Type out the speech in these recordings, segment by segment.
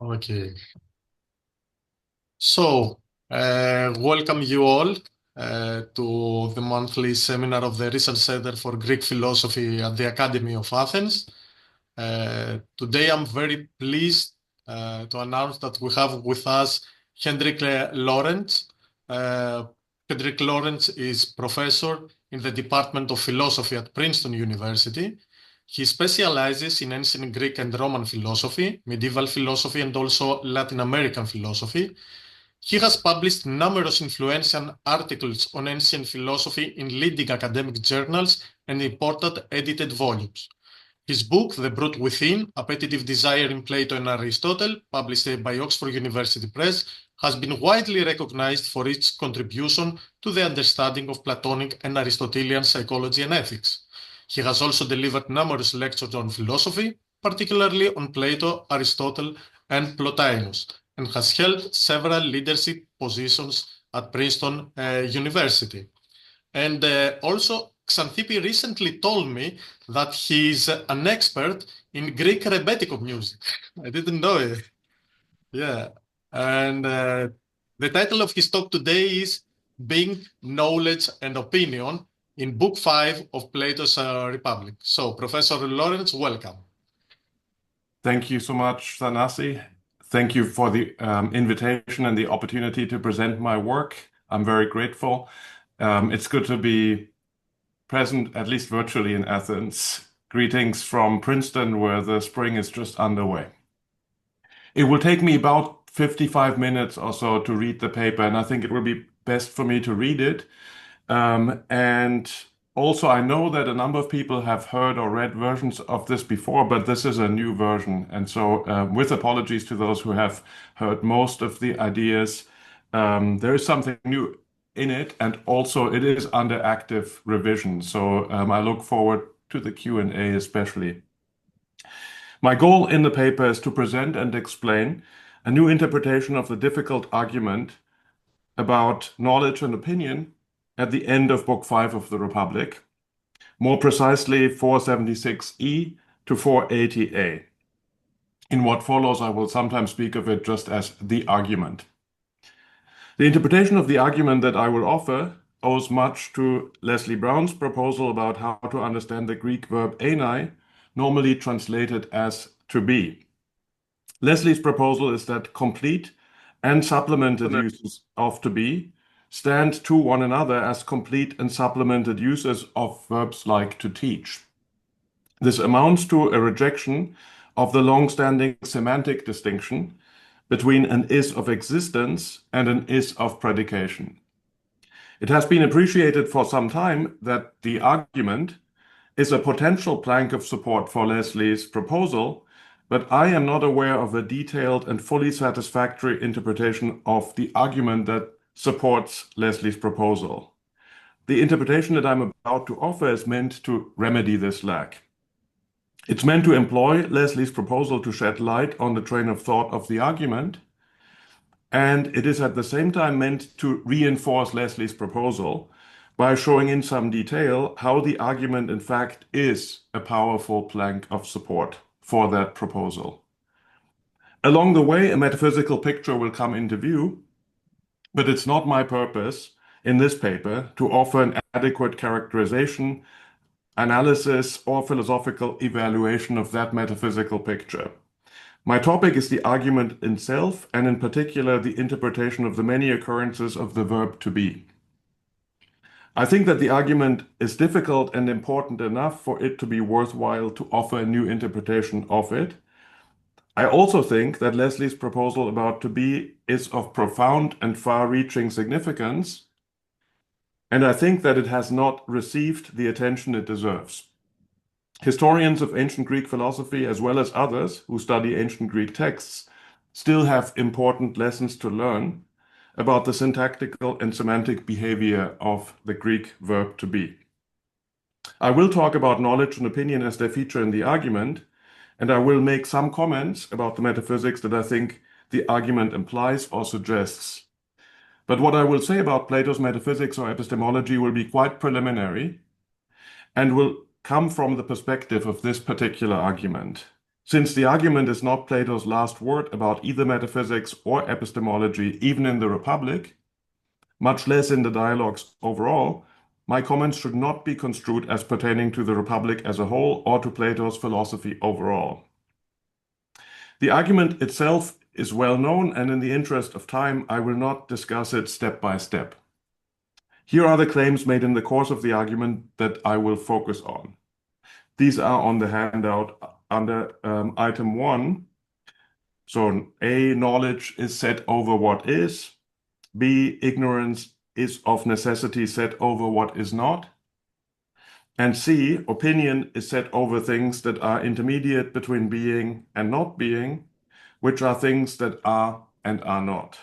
Okay. So, welcome you all to the monthly seminar of the Research Center for Greek Philosophy at the Academy of Athens. Today, I'm very pleased to announce that we have with us Hendrik Lorenz. Hendrik Lorenz is professor in the Department of Philosophy at Princeton University. He specializes in ancient Greek and Roman philosophy, medieval philosophy, and also Latin American philosophy. He has published numerous influential articles on ancient philosophy in leading academic journals and important edited volumes. His book, The Brute Within, Appetitive Desire in Plato and Aristotle, published by Oxford University Press, has been widely recognized for its contribution to the understanding of Platonic and Aristotelian psychology and ethics. He has also delivered numerous lectures on philosophy, particularly on Plato, Aristotle, and Plotinus, and has held several leadership positions at Princeton University. And also, Xanthippe recently told me that he's an expert in Greek rebetiko music. I didn't know it. Yeah. And the title of his talk today is Being, Knowledge, and Opinion in Book 5 of Plato's Republic. So, Professor Lorenz, welcome. Thank you so much, Thanassis. Thank you for the invitation and the opportunity to present my work. I'm very grateful. It's good to be present, at least virtually, in Athens. Greetings from Princeton, where the spring is just underway. It will take me about 55 minutes or so to read the paper, and I think it will be best for me to read it. And also, I know that a number of people have heard or read versions of this before, but this is a new version. And so, with apologies to those who have heard most of the ideas, there is something new in it, and also it is under active revision. So I look forward to the Q&A especially. My goal in the paper is to present and explain a new interpretation of the difficult argument about knowledge and opinion at the end of Book 5 of the Republic, more precisely 476e to 480a. In what follows, I will sometimes speak of it just as the argument. The interpretation of the argument that I will offer owes much to Lesley Brown's proposal about how to understand the Greek verb enai, normally translated as to be. Lesley's proposal is that complete and supplemented uses of to be stand to one another as complete and supplemented uses of verbs like to teach. This amounts to a rejection of the long-standing semantic distinction between an is of existence and an is of predication. It has been appreciated for some time that the argument is a potential plank of support for Lesley's proposal, but I am not aware of a detailed and fully satisfactory interpretation of the argument that supports Lesley's proposal. The interpretation that I'm about to offer is meant to remedy this lack. It's meant to employ Lesley's proposal to shed light on the train of thought of the argument, and it is at the same time meant to reinforce Lesley's proposal by showing in some detail how the argument in fact is a powerful plank of support for that proposal. Along the way, a metaphysical picture will come into view, but it's not my purpose in this paper to offer an adequate characterization, analysis, or philosophical evaluation of that metaphysical picture. My topic is the argument itself, and in particular, the interpretation of the many occurrences of the verb to be. I think that the argument is difficult and important enough for it to be worthwhile to offer a new interpretation of it. I also think that Lesley's proposal about to be is of profound and far-reaching significance, and I think that it has not received the attention it deserves. Historians of ancient Greek philosophy, as well as others who study ancient Greek texts, still have important lessons to learn about the syntactical and semantic behavior of the Greek verb to be. I will talk about knowledge and opinion as they feature in the argument, and I will make some comments about the metaphysics that I think the argument implies or suggests. But what I will say about Plato's metaphysics or epistemology will be quite preliminary and will come from the perspective of this particular argument. Since the argument is not Plato's last word about either metaphysics or epistemology, even in the Republic, much less in the dialogues overall, my comments should not be construed as pertaining to the Republic as a whole or to Plato's philosophy overall. The argument itself is well known, and in the interest of time, I will not discuss it step by step. Here are the claims made in the course of the argument that I will focus on. These are on the handout under item 1. So A, knowledge is set over what is. B, ignorance is of necessity set over what is not. And C, opinion is set over things that are intermediate between being and not being, which are things that are and are not.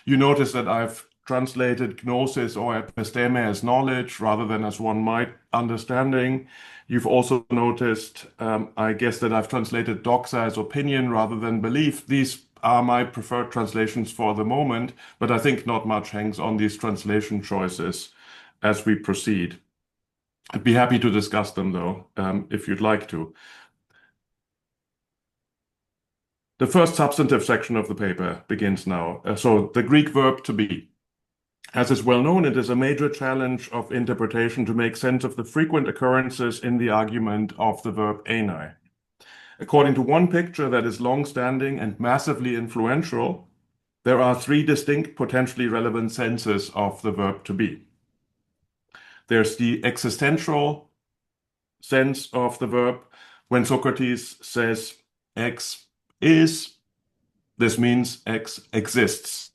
You notice that I've translated gnosis or episteme as knowledge rather than as one might understanding. You've also noticed, I guess, that I've translated doxa as opinion rather than belief. These are my preferred translations for the moment, but I think not much hangs on these translation choices as we proceed. I'd be happy to discuss them, though, if you'd like to. The first substantive section of the paper begins now. So the Greek verb to be. As is well known, it is a major challenge of interpretation to make sense of the frequent occurrences in the argument of the verb enai. According to one picture that is long-standing and massively influential, there are 3 distinct potentially relevant senses of the verb to be. There's the existential sense of the verb. When Socrates says X is, this means X exists.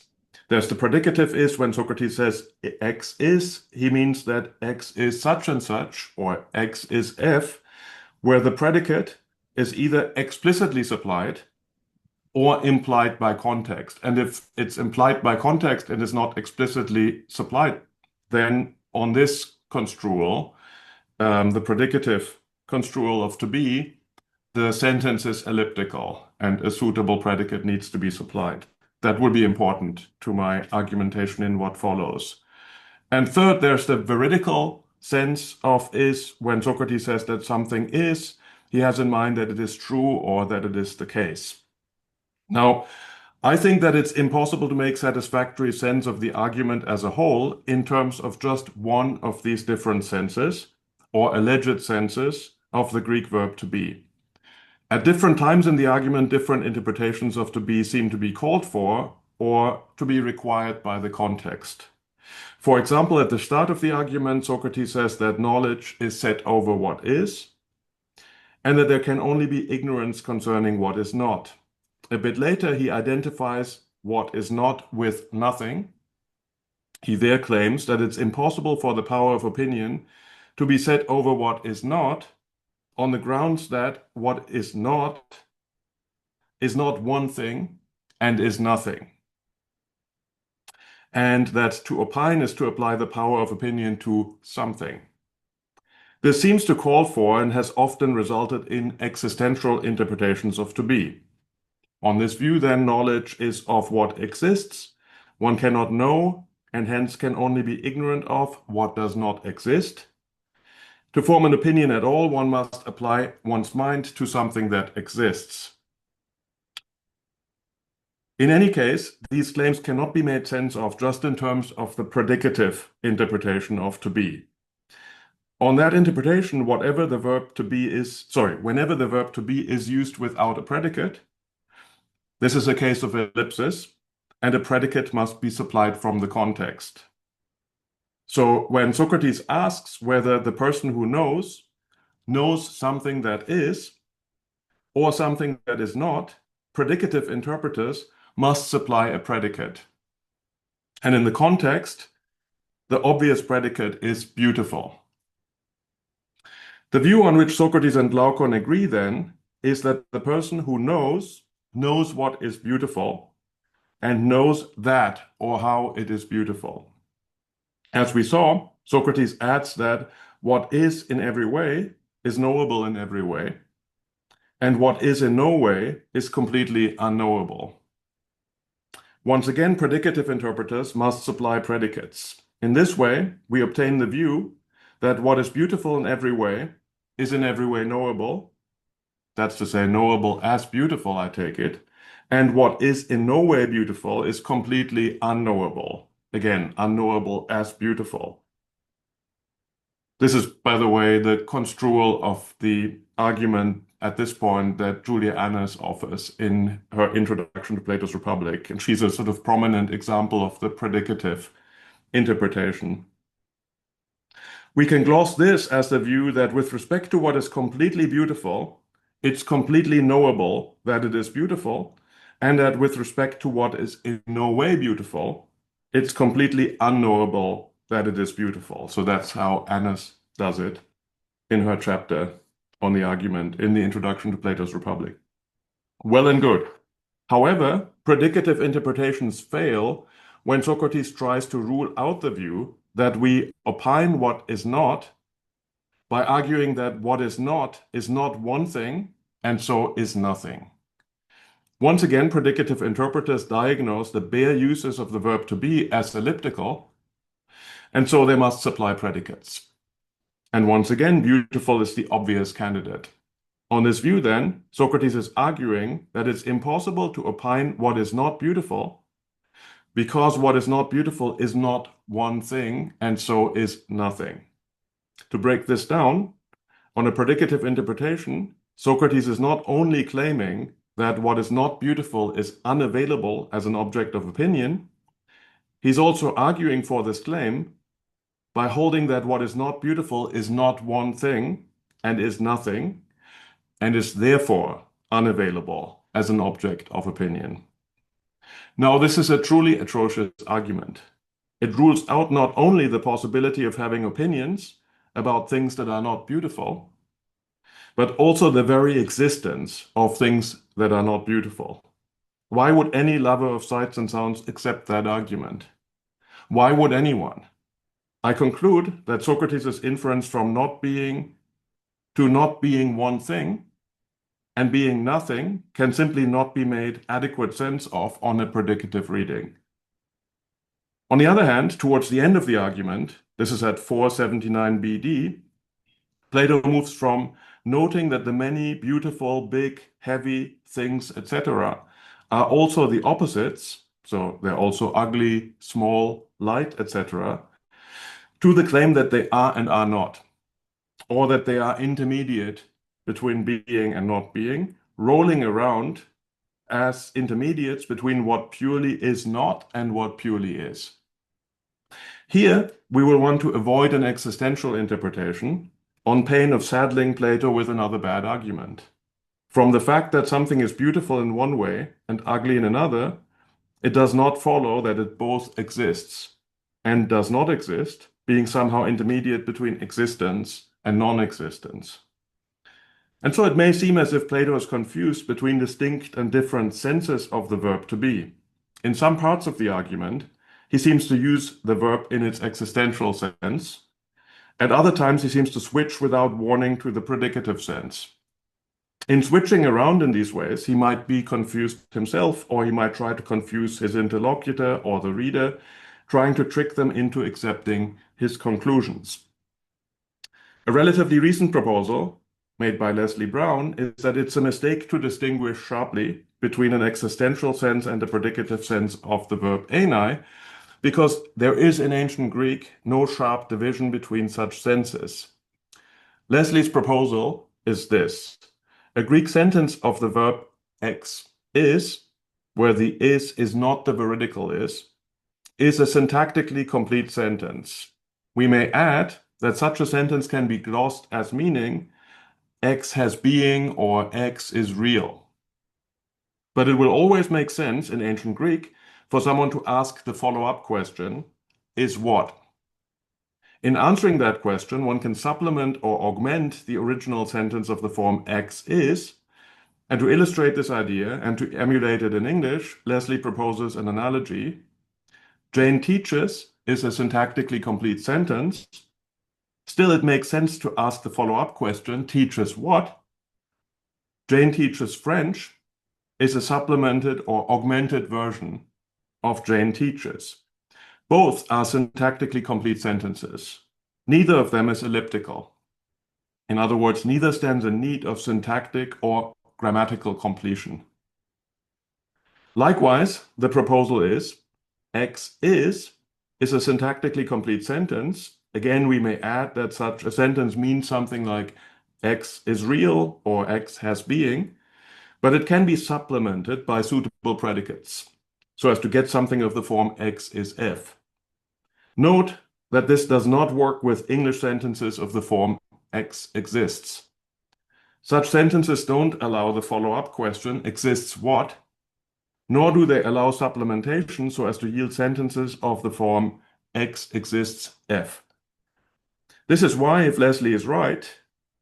There's the predicative is. When Socrates says X is, he means that X is such and such, or X is F, where the predicate is either explicitly supplied or implied by context. And if it's implied by context and is not explicitly supplied, then on this construal, the predicative construal of to be, the sentence is elliptical and a suitable predicate needs to be supplied. That will be important to my argumentation in what follows. And third, there's the veridical sense of is. When Socrates says that something is, he has in mind that it is true or that it is the case. Now, I think that it's impossible to make satisfactory sense of the argument as a whole in terms of just one of these different senses or alleged senses of the Greek verb to be. At different times in the argument, different interpretations of to be seem to be called for or to be required by the context. For example, at the start of the argument, Socrates says that knowledge is set over what is, and that there can only be ignorance concerning what is not. A bit later, he identifies what is not with nothing. He there claims that it's impossible for the power of opinion to be set over what is not, on the grounds that what is not one thing and is nothing. And that to opine is to apply the power of opinion to something. This seems to call for and has often resulted in existential interpretations of to be. On this view, then, knowledge is of what exists. One cannot know, and hence can only be ignorant of what does not exist. To form an opinion at all, one must apply one's mind to something that exists. In any case, these claims cannot be made sense of just in terms of the predicative interpretation of to be. On that interpretation, whenever the verb to be is used without a predicate, this is a case of ellipsis, and a predicate must be supplied from the context. So when Socrates asks whether the person who knows something that is or something that is not, predicative interpreters must supply a predicate. And in the context, the obvious predicate is beautiful. The view on which Socrates and Glaucon agree, then, is that the person who knows what is beautiful and knows that or how it is beautiful. As we saw, Socrates adds that what is in every way is knowable in every way, and what is in no way is completely unknowable. Once again, predicative interpreters must supply predicates. In this way, we obtain the view that what is beautiful in every way is in every way knowable, that's to say knowable as beautiful, I take it, and what is in no way beautiful is completely unknowable. Again, unknowable as beautiful. This is, by the way, the construal of the argument at this point that Julia Annas offers in her introduction to Plato's Republic. And she's a sort of prominent example of the predicative interpretation. We can gloss this as the view that with respect to what is completely beautiful, it's completely knowable that it is beautiful, and that with respect to what is in no way beautiful, it's completely unknowable that it is beautiful. So that's how Annas does it in her chapter on the argument in the introduction to Plato's Republic. Well and good. However, predicative interpretations fail when Socrates tries to rule out the view that we opine what is not by arguing that what is not one thing and so is nothing. Once again, predicative interpreters diagnose the bare uses of the verb to be as elliptical, and so they must supply predicates. And once again, beautiful is the obvious candidate. On this view, then, Socrates is arguing that it's impossible to opine what is not beautiful because what is not beautiful is not one thing and so is nothing. To break this down, on a predicative interpretation, Socrates is not only claiming that what is not beautiful is unavailable as an object of opinion, he's also arguing for this claim by holding that what is not beautiful is not one thing and is nothing, and is therefore unavailable as an object of opinion. Now, this is a truly atrocious argument. It rules out not only the possibility of having opinions about things that are not beautiful, but also the very existence of things that are not beautiful. Why would any lover of sights and sounds accept that argument? Why would anyone? I conclude that Socrates' inference from not being to not being one thing and being nothing can simply not be made adequate sense of on a predicative reading. On the other hand, towards the end of the argument, this is at 479 BD, Plato moves from noting that the many beautiful, big, heavy things, etc., are also the opposites, so they're also ugly, small, light, etc., to the claim that they are and are not, or that they are intermediate between being and not being, rolling around as intermediates between what purely is not and what purely is. Here, we will want to avoid an existential interpretation on pain of saddling Plato with another bad argument. From the fact that something is beautiful in one way and ugly in another, it does not follow that it both exists and does not exist, being somehow intermediate between existence and non-existence. And so it may seem as if Plato is confused between distinct and different senses of the verb to be. In some parts of the argument, he seems to use the verb in its existential sense. At other times, he seems to switch without warning to the predicative sense. In switching around in these ways, he might be confused himself, or he might try to confuse his interlocutor or the reader, trying to trick them into accepting his conclusions. A relatively recent proposal made by Lesley Brown is that it's a mistake to distinguish sharply between an existential sense and a predicative sense of the verb enai, because there is in ancient Greek no sharp division between such senses. Lesley's proposal is this: a Greek sentence of the verb ex is, where the is not the veridical is a syntactically complete sentence. We may add that such a sentence can be glossed as meaning X has being or X is real. But it will always make sense in ancient Greek for someone to ask the follow-up question, is what? In answering that question, one can supplement or augment the original sentence of the form X is, and to illustrate this idea and to emulate it in English, Lesley proposes an analogy. Jane teaches is a syntactically complete sentence. Still, it makes sense to ask the follow-up question, teaches what? Jane teaches French is a supplemented or augmented version of Jane teaches. Both are syntactically complete sentences. Neither of them is elliptical. In other words, neither stands in need of syntactic or grammatical completion. Likewise, the proposal is X is a syntactically complete sentence. Again, we may add that such a sentence means something like X is real or X has being, but it can be supplemented by suitable predicates so as to get something of the form X is F. Note that this does not work with English sentences of the form X exists. Such sentences don't allow the follow-up question, exists what? Nor do they allow supplementation so as to yield sentences of the form X exists F. This is why, if Lesley is right,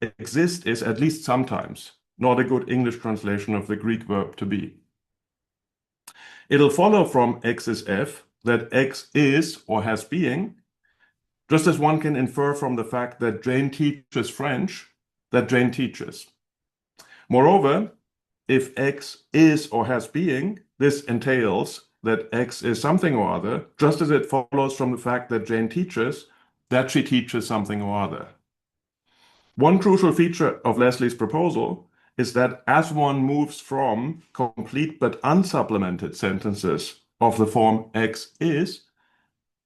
exist is at least sometimes not a good English translation of the Greek verb to be. It'll follow from X is F that X is or has being, just as one can infer from the fact that Jane teaches French, that Jane teaches. Moreover, if X is or has being, this entails that X is something or other, just as it follows from the fact that Jane teaches, that she teaches something or other. One crucial feature of Lesley's proposal is that as one moves from complete but unsupplemented sentences of the form X is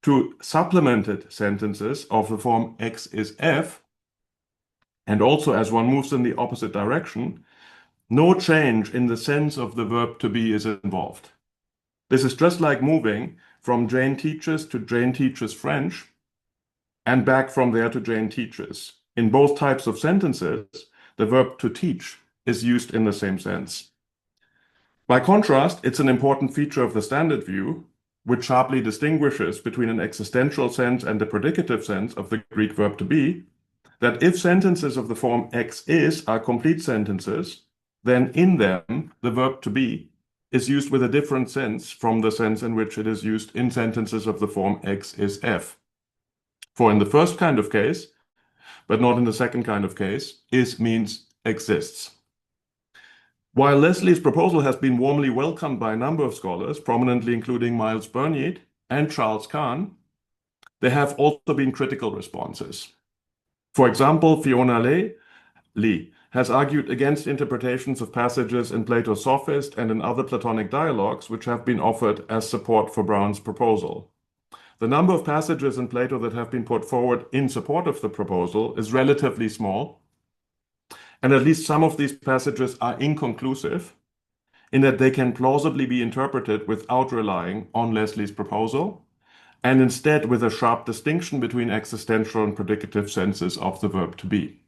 to supplemented sentences of the form X is F, and also as one moves in the opposite direction, no change in the sense of the verb to be is involved. This is just like moving from Jane teaches to Jane teaches French and back from there to Jane teaches. In both types of sentences, the verb to teach is used in the same sense. By contrast, it's an important feature of the standard view, which sharply distinguishes between an existential sense and the predicative sense of the Greek verb to be, that if sentences of the form X is are complete sentences, then in them the verb to be is used with a different sense from the sense in which it is used in sentences of the form X is F. For in the first kind of case, but not in the second kind of case, is means exists. While Lesley's proposal has been warmly welcomed by a number of scholars, prominently including Miles Burnyeat and Charles Kahn, there have also been critical responses. For example, Fiona Lee has argued against interpretations of passages in Plato's Sophist and in other Platonic dialogues which have been offered as support for Brown's proposal. The number of passages in Plato that have been put forward in support of the proposal is relatively small, and at least some of these passages are inconclusive in that they can plausibly be interpreted without relying on Lesley's proposal, and instead with a sharp distinction between existential and predicative senses of the verb to be.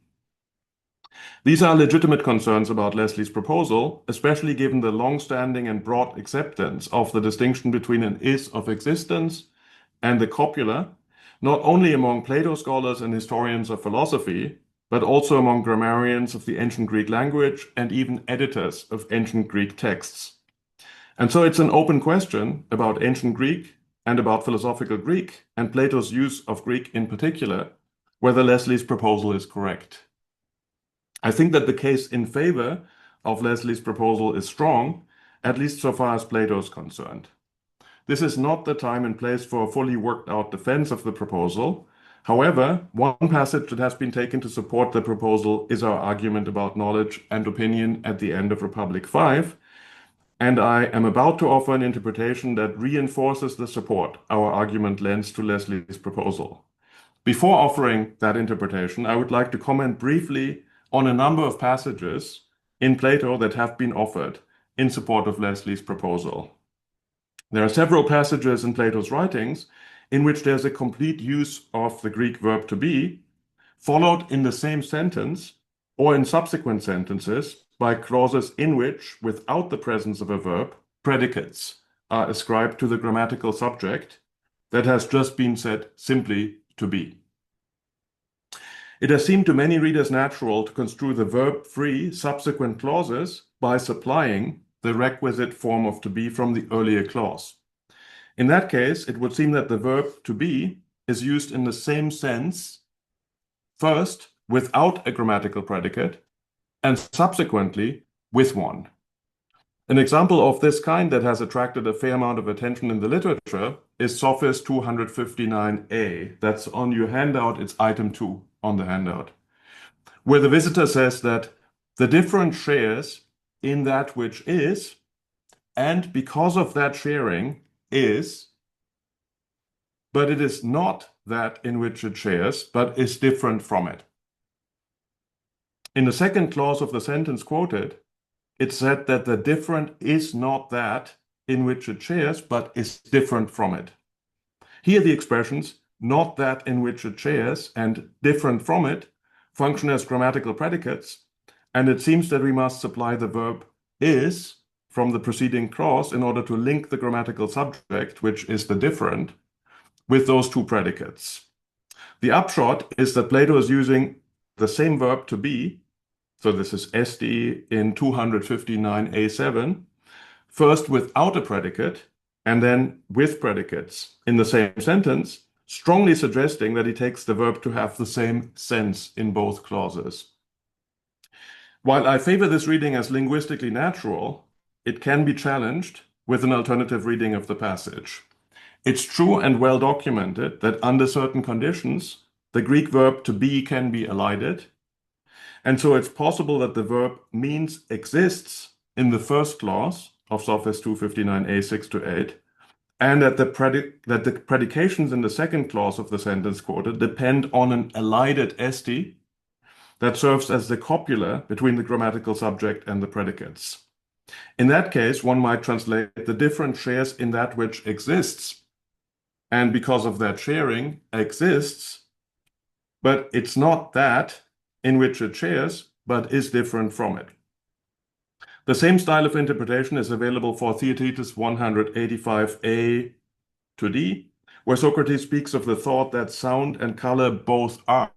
These are legitimate concerns about Lesley's proposal, especially given the long-standing and broad acceptance of the distinction between an is of existence and the copula, not only among Plato scholars and historians of philosophy, but also among grammarians of the ancient Greek language and even editors of ancient Greek texts. And so it's an open question about ancient Greek and about philosophical Greek and Plato's use of Greek in particular, whether Lesley's proposal is correct. I think that the case in favor of Lesley's proposal is strong, at least so far as Plato is concerned. This is not the time and place for a fully worked out defense of the proposal. However, one passage that has been taken to support the proposal is our argument about knowledge and opinion at the end of Republic 5, and I am about to offer an interpretation that reinforces the support our argument lends to Lesley's proposal. Before offering that interpretation, I would like to comment briefly on a number of passages in Plato that have been offered in support of Lesley's proposal. There are several passages in Plato's writings in which there's a complete use of the Greek verb to be, followed in the same sentence or in subsequent sentences by clauses in which, without the presence of a verb, predicates are ascribed to the grammatical subject that has just been said simply to be. It has seemed to many readers natural to construe the verb-free subsequent clauses by supplying the requisite form of to be from the earlier clause. In that case, it would seem that the verb to be is used in the same sense, first without a grammatical predicate, and subsequently with one. An example of this kind that has attracted a fair amount of attention in the literature is Sophist 259a. That's on your handout, it's item 2 on the handout, where the visitor says that the different shares in that which is, and because of that sharing is, but it is not that in which it shares, but is different from it. In the second clause of the sentence quoted, it said that the different is not that in which it shares, but is different from it. Here the expressions not that in which it shares and different from it function as grammatical predicates, and it seems that we must supply the verb is from the preceding clause in order to link the grammatical subject, which is the different, with those two predicates. The upshot is that Plato is using the same verb to be, so this is esti in 259a7, first without a predicate and then with predicates in the same sentence, strongly suggesting that he takes the verb to have the same sense in both clauses. While I favor this reading as linguistically natural, it can be challenged with an alternative reading of the passage. It's true and well documented that under certain conditions, the Greek verb to be can be elided, and so it's possible that the verb means exists in the first clause of Sophist 259a 6 to 8, and that the predications in the second clause of the sentence quoted depend on an elided esti that serves as the copula between the grammatical subject and the predicates. In that case, one might translate the different shares in that which exists, and because of that sharing, exists, but it's not that in which it shares, but is different from it. The same style of interpretation is available for Theaetetus 185a to d, where Socrates speaks of the thought that sound and color both are,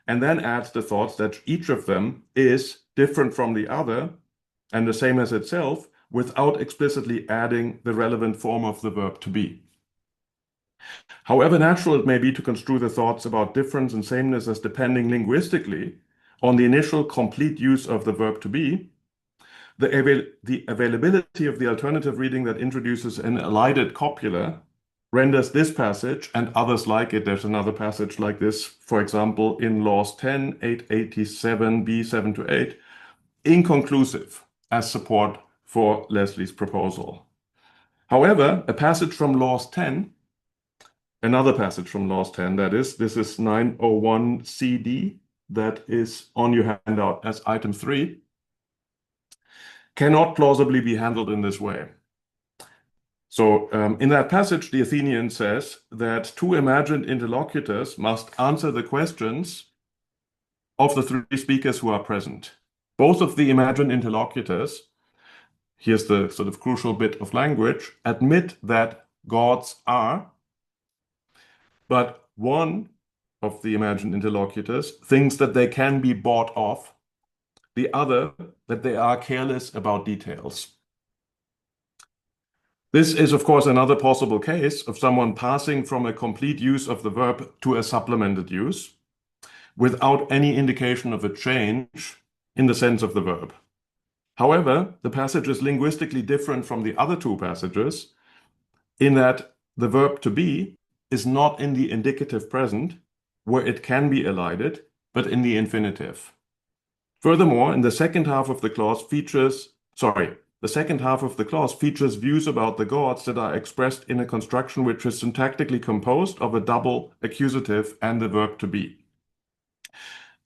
and then adds the thought that each of them is different from the other and the same as itself, without explicitly adding the relevant form of the verb to be. However natural it may be to construe the thoughts about difference and sameness as depending linguistically on the initial complete use of the verb to be, the availability of the alternative reading that introduces an elided copula renders this passage and others like it. There's another passage like this, for example, in Laws 10, 887b 7 to 8, inconclusive as support for Lesley's proposal. However, a passage from Laws 10, another passage from Laws 10, that is, this is 901 CD, that is on your handout as item 3, cannot plausibly be handled in this way. So in that passage, the Athenian says that two imagined interlocutors must answer the questions of the three speakers who are present. Both of the imagined interlocutors, here's the sort of crucial bit of language, admit that gods are, but one of the imagined interlocutors thinks that they can be bought off, the other that they are careless about details. This is, of course, another possible case of someone passing from a complete use of the verb to a supplemented use without any indication of a change in the sense of the verb. However, the passage is linguistically different from the other two passages in that the verb to be is not in the indicative present, where it can be elided, but in the infinitive. Furthermore, in the second half of the clause features views about the gods that are expressed in a construction which is syntactically composed of a double accusative and the verb to be,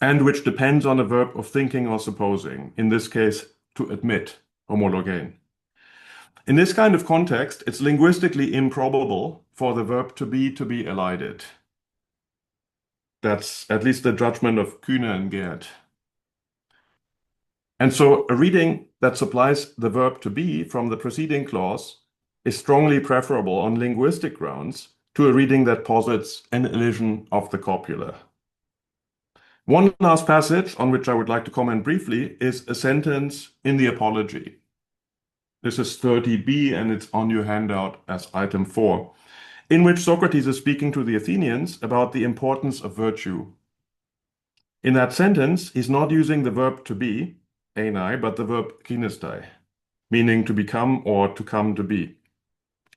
and which depends on a verb of thinking or supposing, in this case, to admit, homologein. In this kind of context, it's linguistically improbable for the verb to be elided. That's at least the judgment of Kühne and Gerd. And so a reading that supplies the verb to be from the preceding clause is strongly preferable on linguistic grounds to a reading that posits an elision of the copula. One last passage on which I would like to comment briefly is a sentence in the Apology. This is 30b and it's on your handout as item 4, in which Socrates is speaking to the Athenians about the importance of virtue. In that sentence, he's not using the verb to be, einai, but the verb kinestai, meaning to become or to come to be.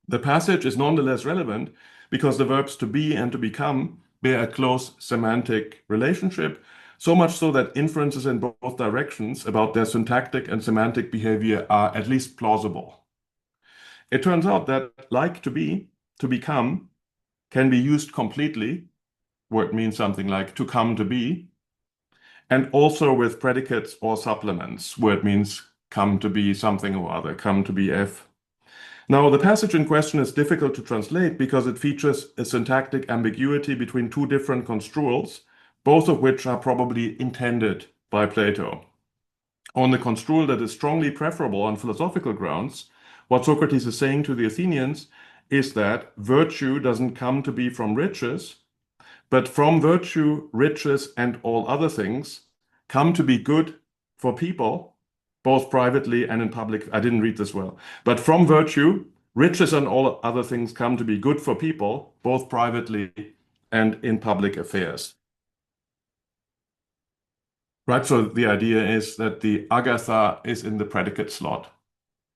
The passage is nonetheless relevant because the verbs to be and to become bear a close semantic relationship, So much so that inferences in both directions about their syntactic and semantic behavior are at least plausible. It turns out that like to be, to become, can be used completely, where it means something like to come to be, and also with predicates or supplements, where it means come to be something or other, come to be F. Now, the passage in question is difficult to translate because it features a syntactic ambiguity between two different construals, both of which are probably intended by Plato. On the construal that is strongly preferable on philosophical grounds, what Socrates is saying to the Athenians is that virtue doesn't come to be from riches, but from virtue, riches, and all other things come to be good for people, both privately and in public. I didn't read this well. But from virtue, riches and all other things come to be good for people, both privately and in public affairs. Right, so the idea is that the agatha is in the predicate slot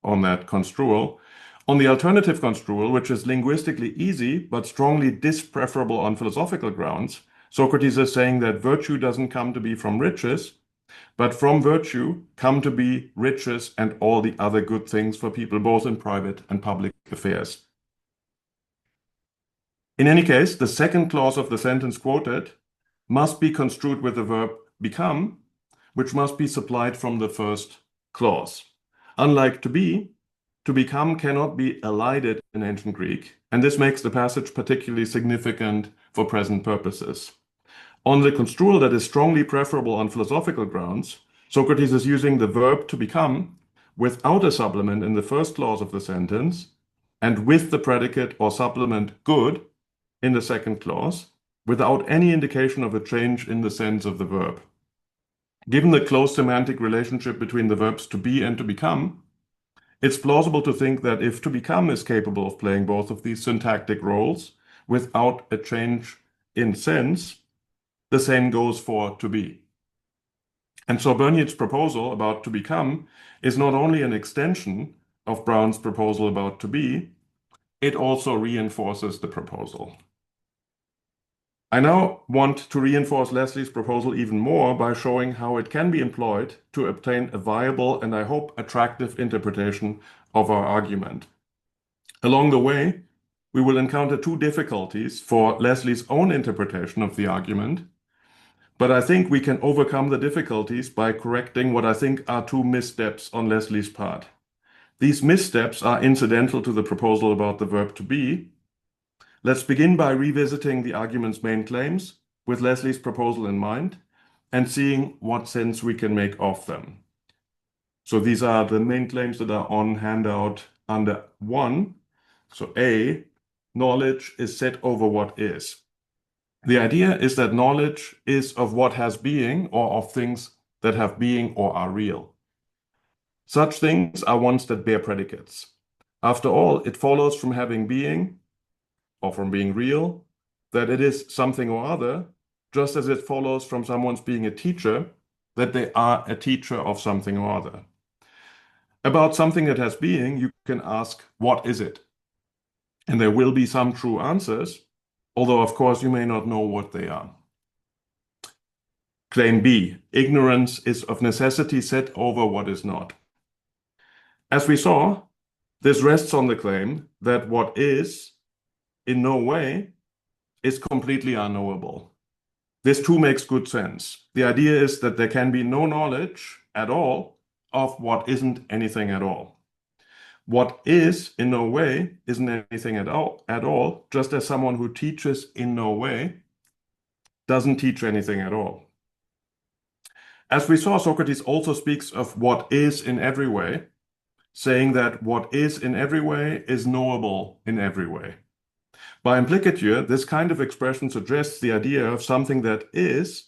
on that construal. On the alternative construal, which is linguistically easy but strongly dispreferable on philosophical grounds, Socrates is saying that virtue doesn't come to be from riches, but from virtue come to be riches and all the other good things for people, both in private and public affairs. In any case, the second clause of the sentence quoted must be construed with the verb become, which must be supplied from the first clause. Unlike to become cannot be elided in ancient Greek, and this makes the passage particularly significant for present purposes. On the construal that is strongly preferable on philosophical grounds, Socrates is using the verb to become without a supplement in the first clause of the sentence and with the predicate or supplement good in the second clause, without any indication of a change in the sense of the verb. Given the close semantic relationship between the verbs to be and to become, it's plausible to think that if to become is capable of playing both of these syntactic roles without a change in sense, the same goes for to be. And so Bernier's proposal about to become is not only an extension of Brown's proposal about to be, it also reinforces the proposal. I now want to reinforce Lesley's proposal even more by showing how it can be employed to obtain a viable and I hope attractive interpretation of our argument. Along the way, we will encounter two difficulties for Lesley's own interpretation of the argument, but I think we can overcome the difficulties by correcting what I think are two missteps on Lesley's part. These missteps are incidental to the proposal about the verb to be. Let's begin by revisiting the argument's main claims with Lesley's proposal in mind and seeing what sense we can make of them. So these are the main claims that are on handout under 1. So A, knowledge is set over what is. The idea is that knowledge is of what has being or of things that have being or are real. Such things are ones that bear predicates. After all, it follows from having being or from being real, that it is something or other, just as it follows from someone's being a teacher, that they are a teacher of something or other. About something that has being, you can ask, what is it? And there will be some true answers, although of course you may not know what they are. Claim B, ignorance is of necessity set over what is not. As we saw, this rests on the claim that what is in no way is completely unknowable. This too makes good sense. The idea is that there can be no knowledge at all of what isn't anything at all. What is in no way isn't anything at all, just as someone who teaches in no way doesn't teach anything at all. As we saw, Socrates also speaks of what is in every way, saying that what is in every way is knowable in every way. By implicature, this kind of expression suggests the idea of something that is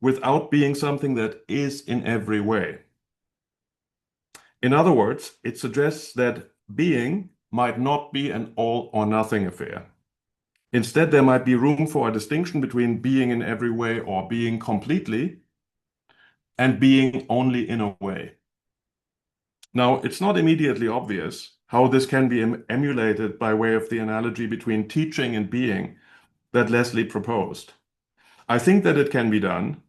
without being something that is in every way. In other words, it suggests that being might not be an all or nothing affair. Instead, there might be room for a distinction between being in every way or being completely and being only in a way. Now, it's not immediately obvious how this can be emulated by way of the analogy between teaching and being that Lesley proposed. I think that it can be done,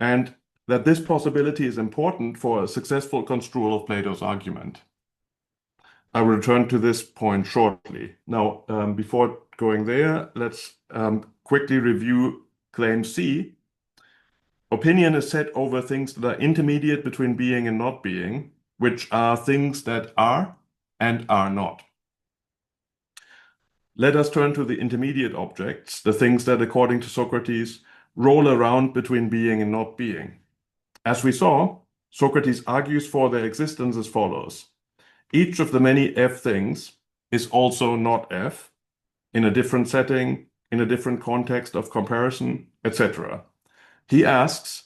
and that this possibility is important for a successful construal of Plato's argument. I will return to this point shortly. Now, before going there, let's quickly review claim C. Opinion is set over things that are intermediate between being and not being, which are things that are and are not. Let us turn to the intermediate objects, the things that, according to Socrates, roll around between being and not being. As we saw, Socrates argues for their existence as follows. Each of the many F things is also not F, in a different setting, in a different context of comparison, etc. He asks,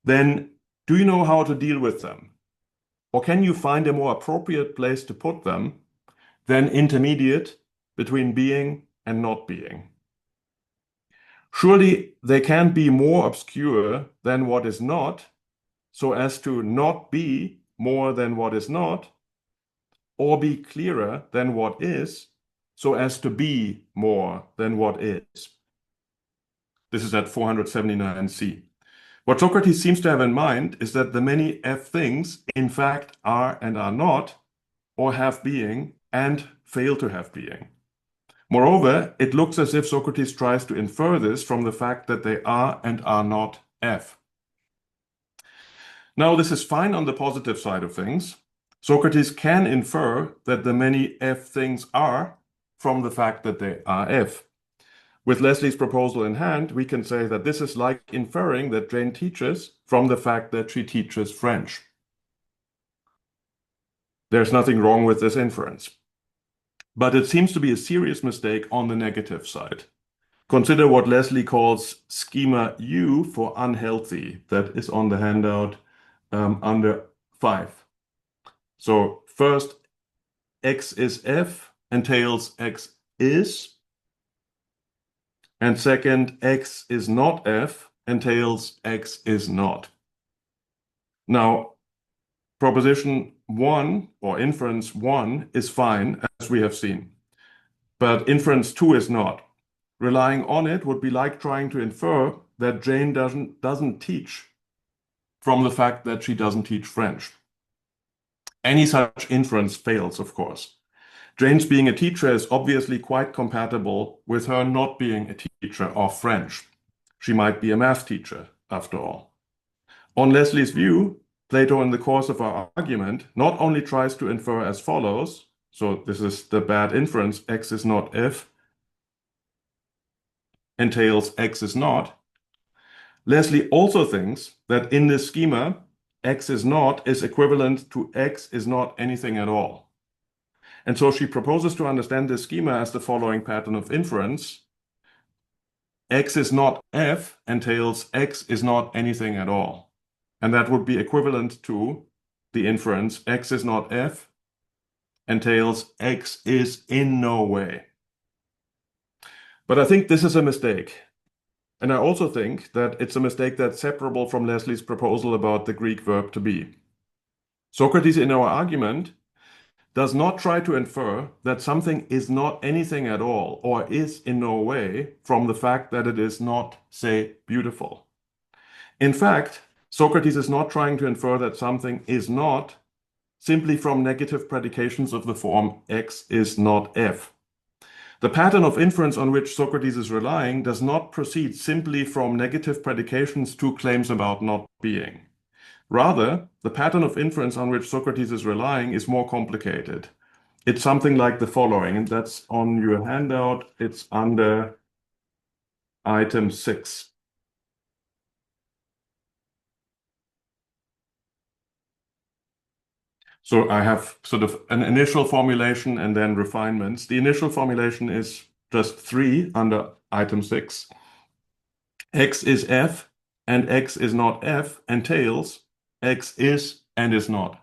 then, do you know how to deal with them? Or can you find a more appropriate place to put them than intermediate between being and not being? Surely they can't be more obscure than what is not, so as to not be more than what is not, or be clearer than what is, so as to be more than what is. This is at 479c. What Socrates seems to have in mind is that the many F things, in fact, are and are not, or have being and fail to have being. Moreover, it looks as if Socrates tries to infer this from the fact that they are and are not F. Now, this is fine on the positive side of things. Socrates can infer that the many F things are from the fact that they are F. With Lesley's proposal in hand, we can say that this is like inferring that Jane teaches from the fact that she teaches French. There's nothing wrong with this inference. But it seems to be a serious mistake on the negative side. Consider what Lesley calls schema U for unhealthy. That is on the handout under 5. So first, X is F entails X is. And second, X is not F entails X is not. Now, proposition 1 or inference 1 is fine, as we have seen. But inference 2 is not. Relying on it would be like trying to infer that Jane doesn't teach from the fact that she doesn't teach French. Any such inference fails, of course. Jane's being a teacher is obviously quite compatible with her not being a teacher of French. She might be a math teacher, after all. On Lesley's view, Plato, in the course of our argument, not only tries to infer as follows, so this is the bad inference, X is not F, entails X is not. Lesley also thinks that in this schema, X is not is equivalent to X is not anything at all. And so she proposes to understand this schema as the following pattern of inference. X is not F entails X is not anything at all. And that would be equivalent to the inference X is not F entails X is in no way. But I think this is a mistake. And I also think that it's a mistake that's separable from Lesley's proposal about the Greek verb to be. Socrates, in our argument, does not try to infer that something is not anything at all or is in no way from the fact that it is not, say, beautiful. In fact, Socrates is not trying to infer that something is not simply from negative predications of the form X is not F. The pattern of inference on which Socrates is relying does not proceed simply from negative predications to claims about not being. Rather, the pattern of inference on which Socrates is relying is more complicated. It's something like the following, and that's on your handout. It's under item 6. So I have sort of an initial formulation and then refinements. The initial formulation is just 3 under item 6. X is F and X is not F entails X is and is not.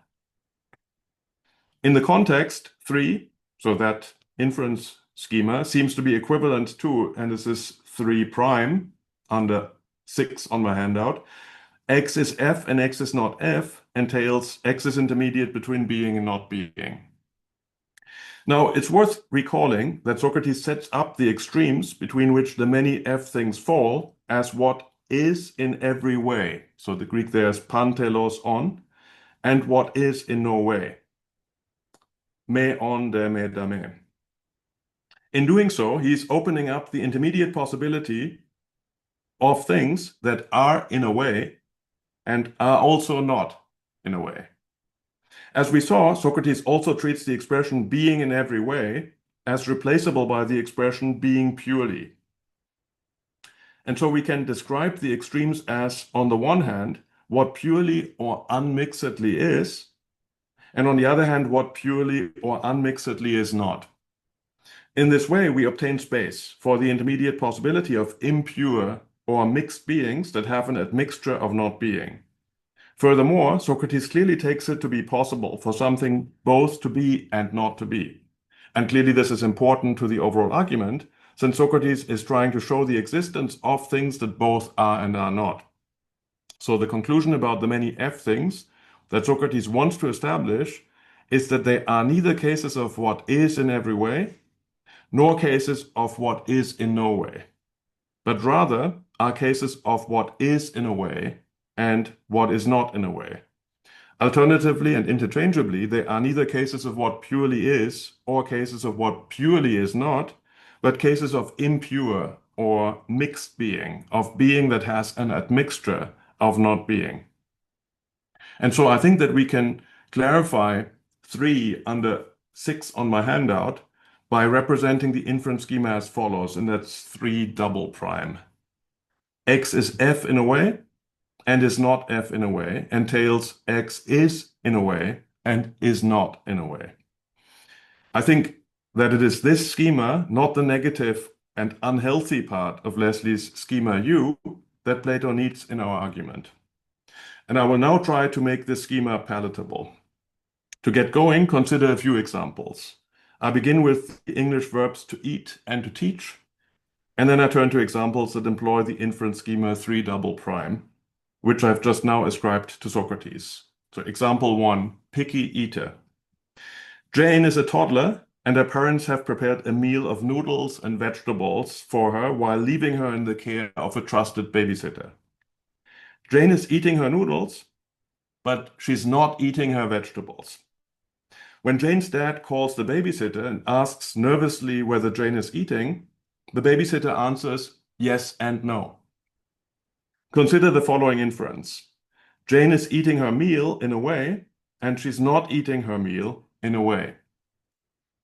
In the context, 3, so that inference schema seems to be equivalent to, and this is 3 prime under 6 on my handout, X is F and X is not F entails X is intermediate between being and not being. Now, it's worth recalling that Socrates sets up the extremes between which the many F things fall as what is in every way. So the Greek there is pantelos on, and what is in no way. Me on de me dame. In doing so, he's opening up the intermediate possibility of things that are in a way and are also not in a way. As we saw, Socrates also treats the expression being in every way as replaceable by the expression being purely. And so we can describe the extremes as, on the one hand, what purely or unmixedly is, and on the other hand, what purely or unmixedly is not. In this way, we obtain space for the intermediate possibility of impure or mixed beings that have an admixture of not being. Furthermore, Socrates clearly takes it to be possible for something both to be and not to be. And clearly this is important to the overall argument, since Socrates is trying to show the existence of things that both are and are not. So the conclusion about the many F things that Socrates wants to establish is that they are neither cases of what is in every way, nor cases of what is in no way, but rather are cases of what is in a way and what is not in a way. Alternatively and interchangeably, they are neither cases of what purely is or cases of what purely is not, but cases of impure or mixed being, of being that has an admixture of not being. And so I think that we can clarify 3 under 6 on my handout by representing the inference schema as follows, and that's 3 double prime. X is F in a way and is not F in a way, entails X is in a way and is not in a way. I think that it is this schema, not the negative and unhealthy part of Lesley's schema U, that Plato needs in our argument. And I will now try to make this schema palatable. To get going, consider a few examples. I begin with the English verbs to eat and to teach, and then I turn to examples that employ the inference schema 3 double prime, which I've just now ascribed to Socrates. So example 1, picky eater. Jane is a toddler, and her parents have prepared a meal of noodles and vegetables for her while leaving her in the care of a trusted babysitter. Jane is eating her noodles, but she's not eating her vegetables. When Jane's dad calls the babysitter and asks nervously whether Jane is eating, the babysitter answers yes and no. Consider the following inference. Jane is eating her meal in a way, and she's not eating her meal in a way.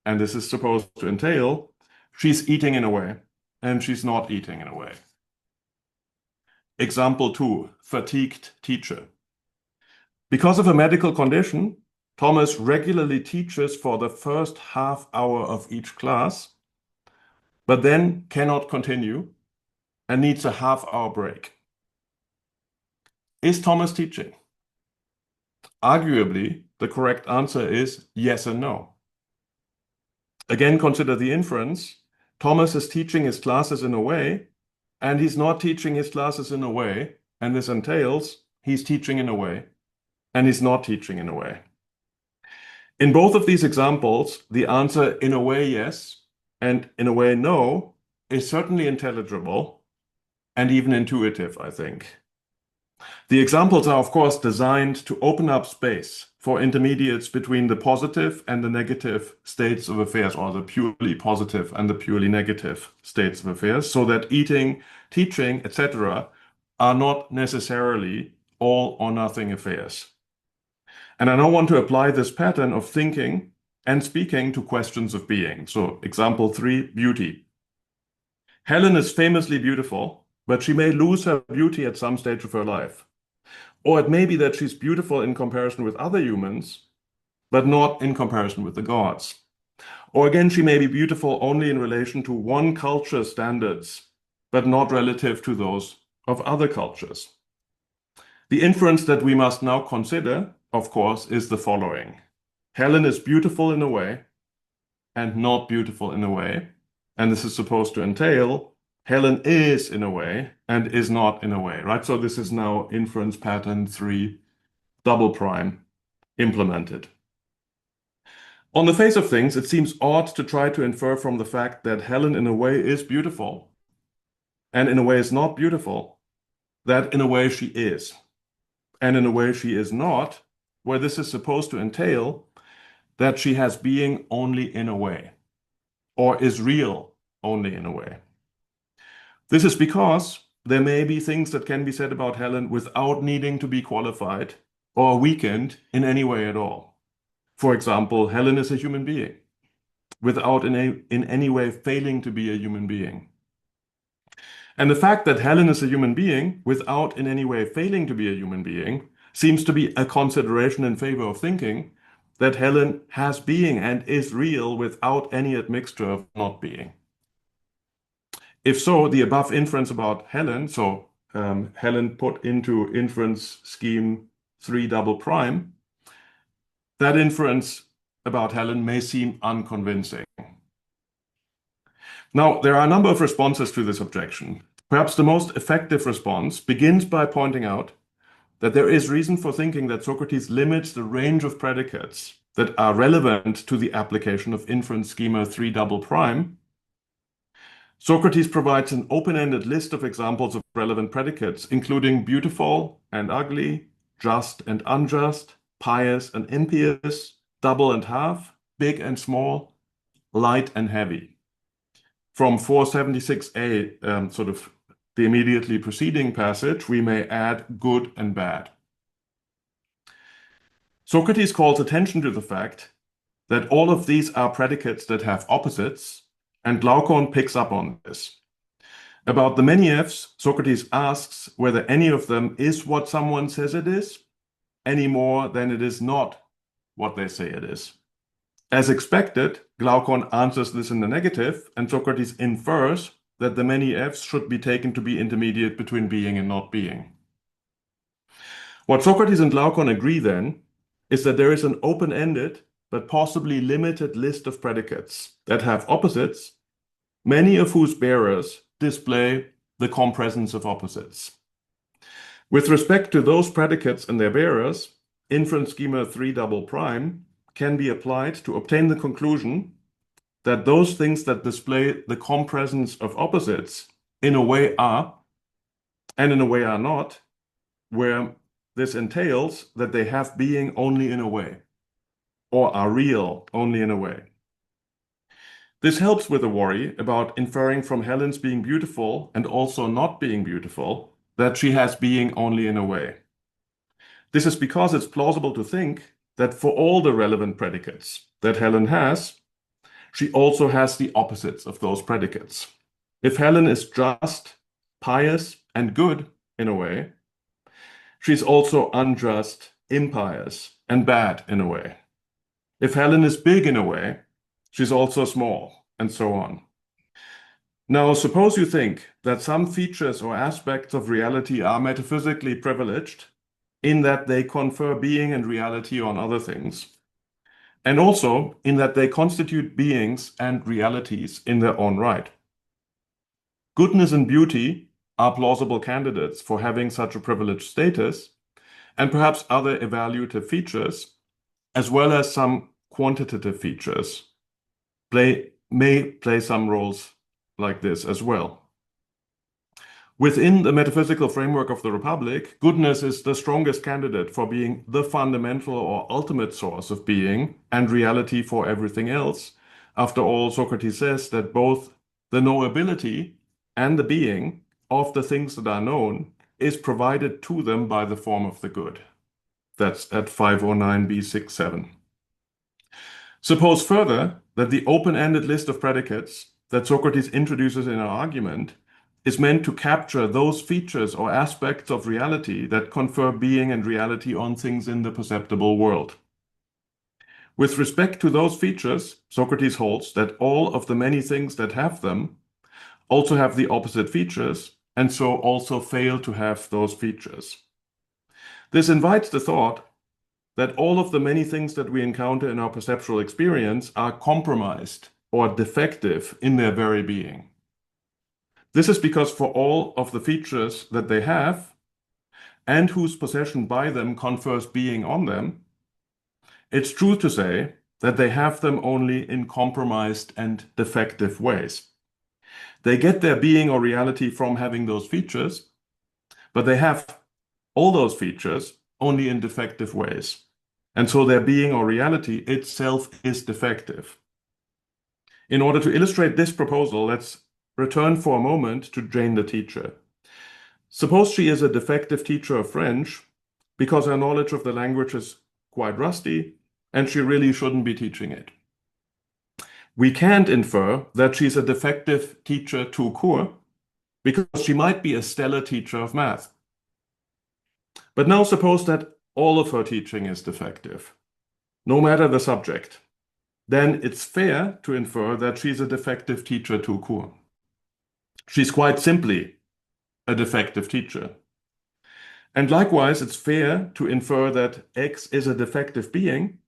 And this is supposed to entail she's eating in a way, and she's not eating in a way. Example 2, fatigued teacher. Because of a medical condition, Thomas regularly teaches for the first half hour of each class, but then cannot continue and needs a half-hour break. Is Thomas teaching? Arguably, the correct answer is yes and no. Again, consider the inference. Thomas is teaching his classes in a way, and he's not teaching his classes in a way, and this entails he's teaching in a way, and he's not teaching in a way. In both of these examples, the answer in a way yes, and in a way no, is certainly intelligible and even intuitive, I think. The examples are, of course, designed to open up space for intermediates between the positive and the negative states of affairs, or the purely positive and the purely negative states of affairs, so that eating, teaching, etc. are not necessarily all or nothing affairs. And I now want to apply this pattern of thinking and speaking to questions of being. So example 3, beauty. Helen is famously beautiful, but she may lose her beauty at some stage of her life. Or it may be that she's beautiful in comparison with other humans, but not in comparison with the gods. Or again, she may be beautiful only in relation to one culture's standards, but not relative to those of other cultures. The inference that we must now consider, of course, is the following. Helen is beautiful in a way and not beautiful in a way. And this is supposed to entail Helen is in a way and is not in a way, right? So this is now inference pattern 3 double prime implemented. On the face of things, it seems odd to try to infer from the fact that Helen in a way is beautiful and in a way is not beautiful, that in a way she is, and in a way she is not, where this is supposed to entail that she has being only in a way, or is real only in a way. This is because there may be things that can be said about Helen without needing to be qualified or weakened in any way at all. For example, Helen is a human being, without in any way failing to be a human being. And the fact that Helen is a human being, without in any way failing to be a human being, seems to be a consideration in favor of thinking that Helen has being and is real without any admixture of not being. If so, the above inference about Helen, Helen put into inference scheme 3 double prime, that inference about Helen may seem unconvincing. Now, there are a number of responses to this objection. Perhaps the most effective response begins by pointing out that there is reason for thinking that Socrates limits the range of predicates that are relevant to the application of inference schema 3 double prime. Socrates provides an open-ended list of examples of relevant predicates, including beautiful and ugly, just and unjust, pious and impious, double and half, big and small, light and heavy. From 476a, sort of the immediately preceding passage, we may add good and bad. Socrates calls attention to the fact that all of these are predicates that have opposites, and Glaucon picks up on this. About the many Fs, Socrates asks whether any of them is what someone says it is, any more than it is not what they say it is. As expected, Glaucon answers this in the negative, and Socrates infers that the many Fs should be taken to be intermediate between being and not being. What Socrates and Glaucon agree then is that there is an open-ended but possibly limited list of predicates that have opposites, many of whose bearers display the compresence of opposites. With respect to those predicates and their bearers, inference schema 3 double prime can be applied to obtain the conclusion that those things that display the compresence of opposites in a way are, and in a way are not, where this entails that they have being only in a way, or are real only in a way. This helps with the worry about inferring from Helen's being beautiful and also not being beautiful that she has being only in a way. This is because it's plausible to think that for all the relevant predicates that Helen has, she also has the opposites of those predicates. If Helen is just, pious, and good in a way, she's also unjust, impious, and bad in a way. If Helen is big in a way, she's also small, and so on. Now, suppose you think that some features or aspects of reality are metaphysically privileged in that they confer being and reality on other things, and also in that they constitute beings and realities in their own right. Goodness and beauty are plausible candidates for having such a privileged status, and perhaps other evaluative features, as well as some quantitative features, may play some roles like this as well. Within the metaphysical framework of the Republic, goodness is the strongest candidate for being the fundamental or ultimate source of being and reality for everything else. After all, Socrates says that both the knowability and the being of the things that are known is provided to them by the form of the good. That's at 509b67. Suppose further that the open-ended list of predicates that Socrates introduces in our argument is meant to capture those features or aspects of reality that confer being and reality on things in the perceptible world. With respect to those features, Socrates holds that all of the many things that have them also have the opposite features, and so also fail to have those features. This invites the thought that all of the many things that we encounter in our perceptual experience are compromised or defective in their very being. This is because for all of the features that they have, and whose possession by them confers being on them, it's true to say that they have them only in compromised and defective ways. They get their being or reality from having those features, but they have all those features only in defective ways. And so their being or reality itself is defective. In order to illustrate this proposal, let's return for a moment to Jane the teacher. Suppose she is a defective teacher of French because her knowledge of the language is quite rusty and she really shouldn't be teaching it. We can't infer that she's a defective teacher tout court because she might be a stellar teacher of math. But now suppose that all of her teaching is defective, no matter the subject. Then it's fair to infer that she's a defective teacher tout court. She's quite simply a defective teacher. And likewise, it's fair to infer that X is a defective being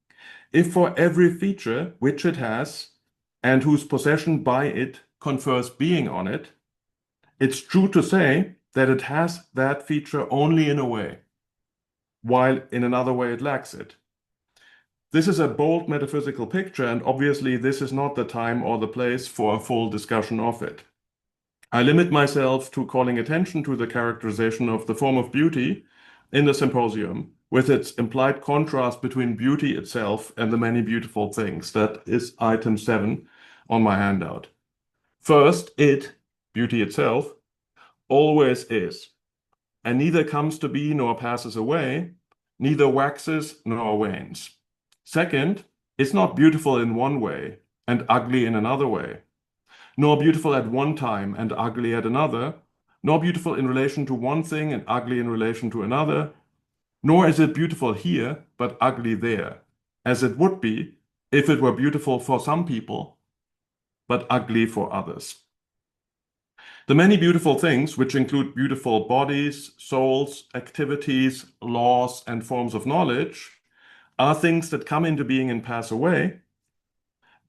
if for every feature which it has and whose possession by it confers being on it, it's true to say that it has that feature only in a way, while in another way it lacks it. This is a bold metaphysical picture, and obviously this is not the time or the place for a full discussion of it. I limit myself to calling attention to the characterization of the form of beauty in the symposium, with its implied contrast between beauty itself and the many beautiful things. That is item 7 on my handout. First, beauty itself, always is, and neither comes to be nor passes away, neither waxes nor wanes. Second, it's not beautiful in one way and ugly in another way, nor beautiful at one time and ugly at another, nor beautiful in relation to one thing and ugly in relation to another, nor is it beautiful here but ugly there, as it would be if it were beautiful for some people but ugly for others. The many beautiful things, which include beautiful bodies, souls, activities, laws, and forms of knowledge, are things that come into being and pass away,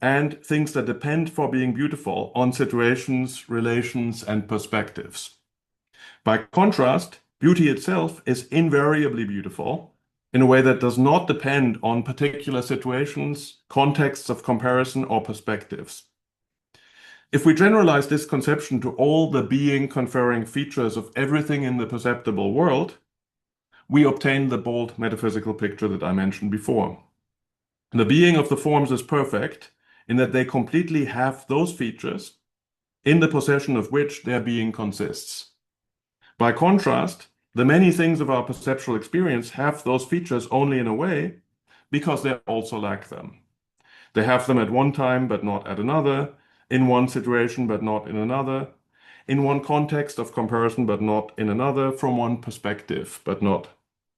and things that depend for being beautiful on situations, relations, and perspectives. By contrast, beauty itself is invariably beautiful in a way that does not depend on particular situations, contexts of comparison, or perspectives. If we generalize this conception to all the being-conferring features of everything in the perceptible world, we obtain the bold metaphysical picture that I mentioned before. The being of the forms is perfect in that they completely have those features in the possession of which their being consists. By contrast, the many things of our perceptual experience have those features only in a way because they also lack them. They have them at one time but not at another, in one situation but not in another, in one context of comparison but not in another, from one perspective but not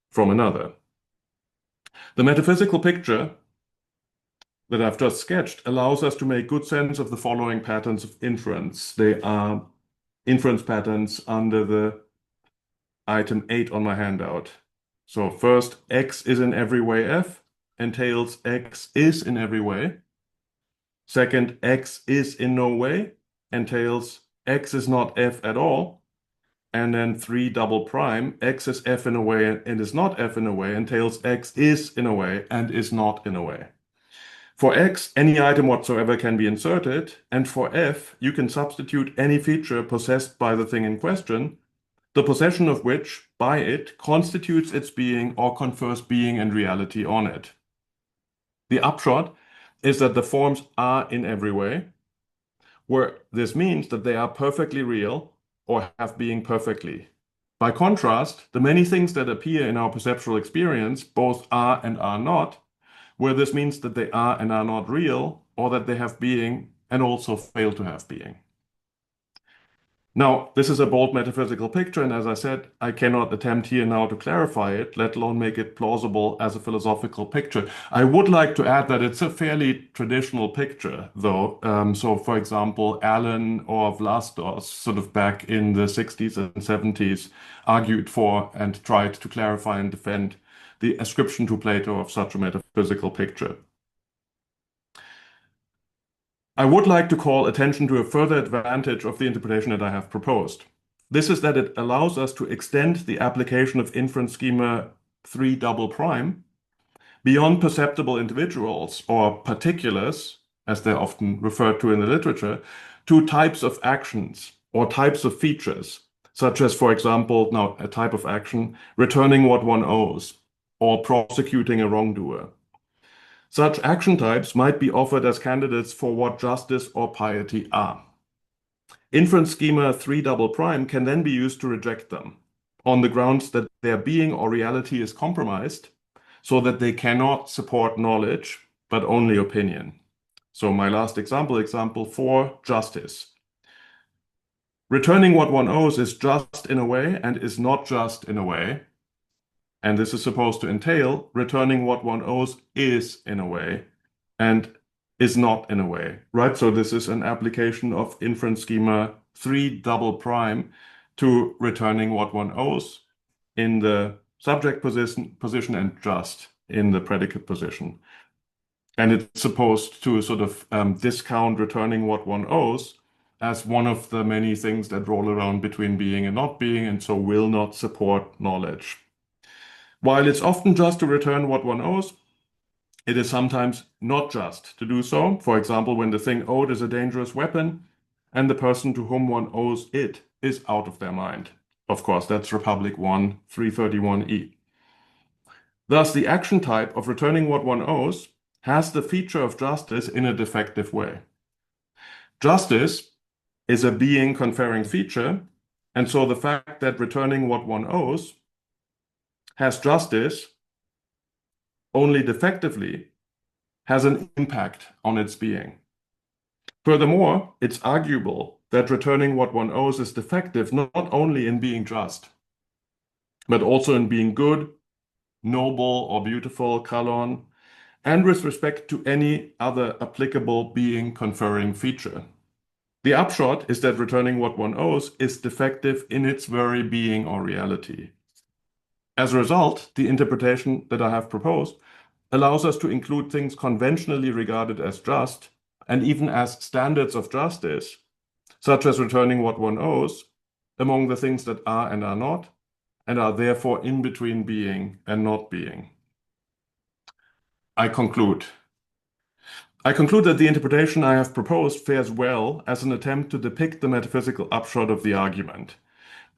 from another. The metaphysical picture that I've just sketched allows us to make good sense of the following patterns of inference. They are inference patterns under the item 8 on my handout. So first, X is in every way F entails X is in every way. Second, X is in no way entails X is not F at all. And then 3 double prime, X is F in a way and is not F in a way entails X is in a way and is not in a way. For X, any item whatsoever can be inserted, and for F, you can substitute any feature possessed by the thing in question, the possession of which, by it, constitutes its being or confers being and reality on it. The upshot is that the forms are in every way, where this means that they are perfectly real or have being perfectly. By contrast, the many things that appear in our perceptual experience both are and are not, where this means that they are and are not real, or that they have being and also fail to have being. Now, this is a bold metaphysical picture, and as I said, I cannot attempt here now to clarify it, let alone make it plausible as a philosophical picture. I would like to add that it's a fairly traditional picture, though. So, for example, Allen or Vlastos, sort of back in the 60s and 70s, argued for and tried to clarify and defend the ascription to Plato of such a metaphysical picture. I would like to call attention to a further advantage of the interpretation that I have proposed. This is that it allows us to extend the application of inference schema 3 double prime beyond perceptible individuals or particulars, as they're often referred to in the literature, to types of actions or types of features, such as, for example, now a type of action, returning what one owes, or prosecuting a wrongdoer. Such action types might be offered as candidates for what justice or piety are. Inference schema 3" can then be used to reject them on the grounds that their being or reality is compromised, so that they cannot support knowledge, but only opinion. So my last example 4, justice. Returning what one owes is just in a way and is not just in a way. And this is supposed to entail returning what one owes is in a way and is not in a way, right? So this is an application of inference schema 3" to returning what one owes in the subject position and just in the predicate position. And it's supposed to sort of discount returning what one owes as one of the many things that roll around between being and not being, and so will not support knowledge. While it's often just to return what one owes, it is sometimes not just to do so. For example, when the thing owed is a dangerous weapon and the person to whom one owes it is out of their mind. Of course, that's Republic 1, 331e. Thus, the action type of returning what one owes has the feature of justice in a defective way. Justice is a being conferring feature, and so the fact that returning what one owes has justice only defectively has an impact on its being. Furthermore, it's arguable that returning what one owes is defective not only in being just, but also in being good, noble, or beautiful, kalon, and with respect to any other applicable being conferring feature. The upshot is that returning what one owes is defective in its very being or reality. As a result, the interpretation that I have proposed allows us to include things conventionally regarded as just, and even as standards of justice, such as returning what one owes, among the things that are and are not, and are therefore in between being and not being. I conclude that the interpretation I have proposed fares well as an attempt to depict the metaphysical upshot of the argument.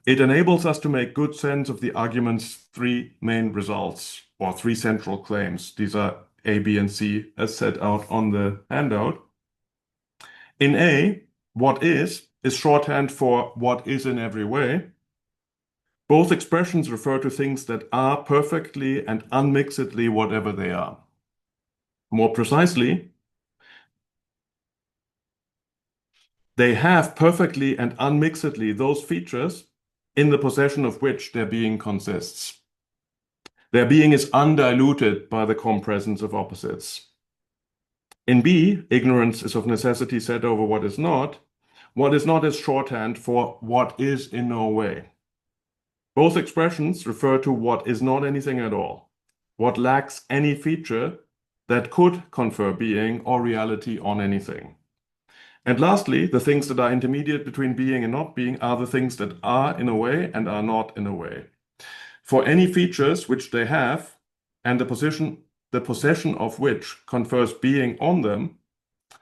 It enables us to make good sense of the argument's 3 main results, or 3 central claims. These are A, B, and C as set out on the handout. In A, what is shorthand for what is in every way. Both expressions refer to things that are perfectly and unmixedly whatever they are. More precisely, they have perfectly and unmixedly those features in the possession of which their being consists. Their being is undiluted by the compresence of opposites. In B, ignorance is of necessity set over what is not. What is not is shorthand for what is in no way. Both expressions refer to what is not anything at all, what lacks any feature that could confer being or reality on anything. And lastly, the things that are intermediate between being and not being are the things that are in a way and are not in a way. For any features which they have, and the possession of which confers being on them,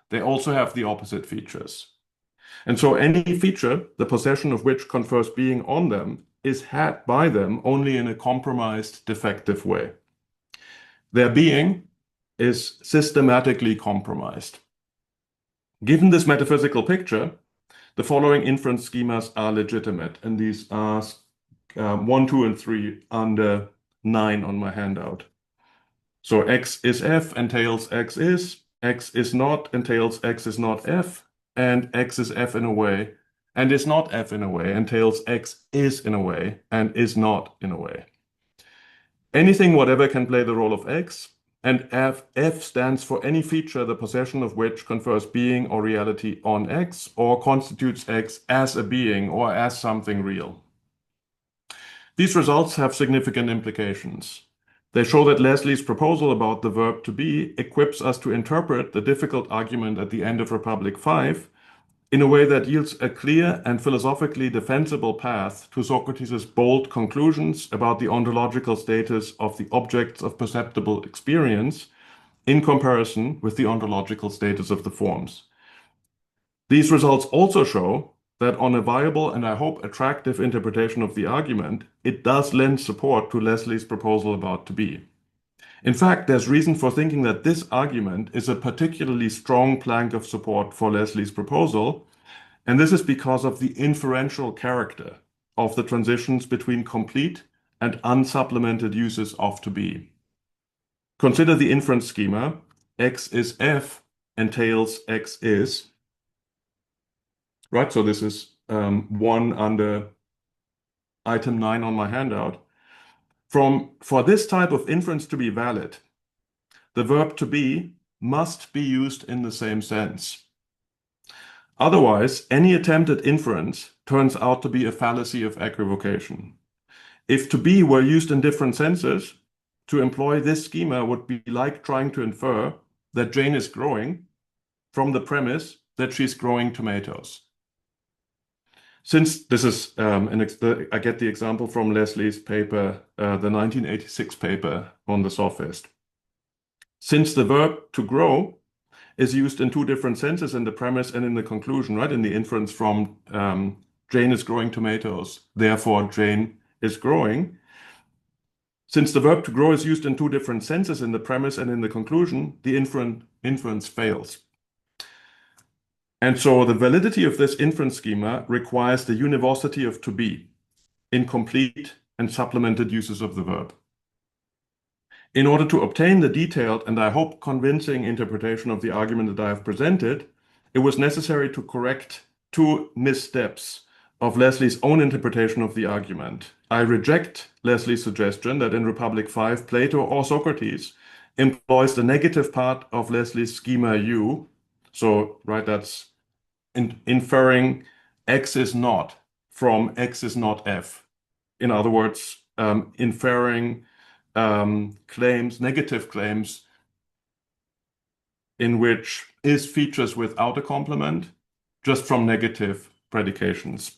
they also have the opposite features. And so any feature, the possession of which confers being on them, is had by them only in a compromised, defective way. Their being is systematically compromised. Given this metaphysical picture, the following inference schemas are legitimate, and these are 1, 2, and 3 under 9 on my handout. So X is F entails X is not entails X is not F, and X is F in a way, and is not F in a way entails X is in a way, and is not in a way. Anything whatever can play the role of X, and F stands for any feature the possession of which confers being or reality on X, or constitutes X as a being or as something real. These results have significant implications. They show that Lesley's proposal about the verb to be equips us to interpret the difficult argument at the end of Republic 5 in a way that yields a clear and philosophically defensible path to Socrates' bold conclusions about the ontological status of the objects of perceptible experience in comparison with the ontological status of the forms. These results also show that on a viable and I hope attractive interpretation of the argument, it does lend support to Lesley's proposal about to be. In fact, there's reason for thinking that this argument is a particularly strong plank of support for Lesley's proposal, and this is because of the inferential character of the transitions between complete and unsupplemented uses of to be. Consider the inference schema. X is F entails X is. Right, so this is 1 under item 9 on my handout. For this type of inference to be valid, the verb to be must be used in the same sense. Otherwise, any attempt at inference turns out to be a fallacy of equivocation. If to be were used in different senses, to employ this schema would be like trying to infer that Jane is growing from the premise that she's growing tomatoes. Since this is, I get the example from Lesley's paper, the 1986 paper on the sophist. Since the verb to grow is used in two different senses in the premise and in the conclusion, right? In the inference from Jane is growing tomatoes, therefore Jane is growing. Since the verb to grow is used in two different senses in the premise and in the conclusion, the inference fails. And so the validity of this inference schema requires the univocity of to be in complete and supplemented uses of the verb. In order to obtain the detailed and I hope convincing interpretation of the argument that I have presented, it was necessary to correct two missteps of Lesley's own interpretation of the argument. I reject Lesley's suggestion that in Republic 5, Plato or Socrates employs the negative part of Lesley's schema U. So, right, that's inferring X is not from X is not F. In other words, inferring claims, negative claims, in which is features without a complement, just from negative predications.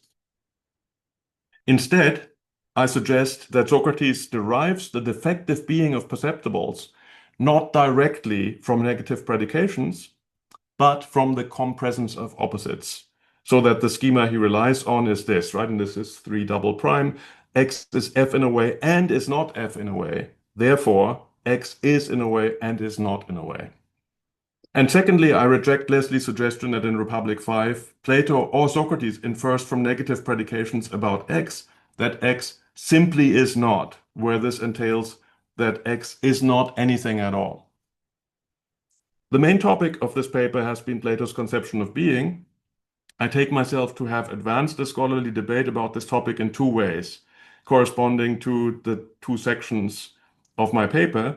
Instead, I suggest that Socrates derives the defective being of perceptibles not directly from negative predications, but from the compresence of opposites. So that the schema he relies on is this, right? And this is 3 double prime. X is F in a way and is not F in a way. Therefore, X is in a way and is not in a way. And secondly, I reject Lesley's suggestion that in Republic 5, Plato or Socrates infers from negative predications about X that X simply is not, where this entails that X is not anything at all. The main topic of this paper has been Plato's conception of being. I take myself to have advanced the scholarly debate about this topic in two ways, corresponding to the two sections of my paper.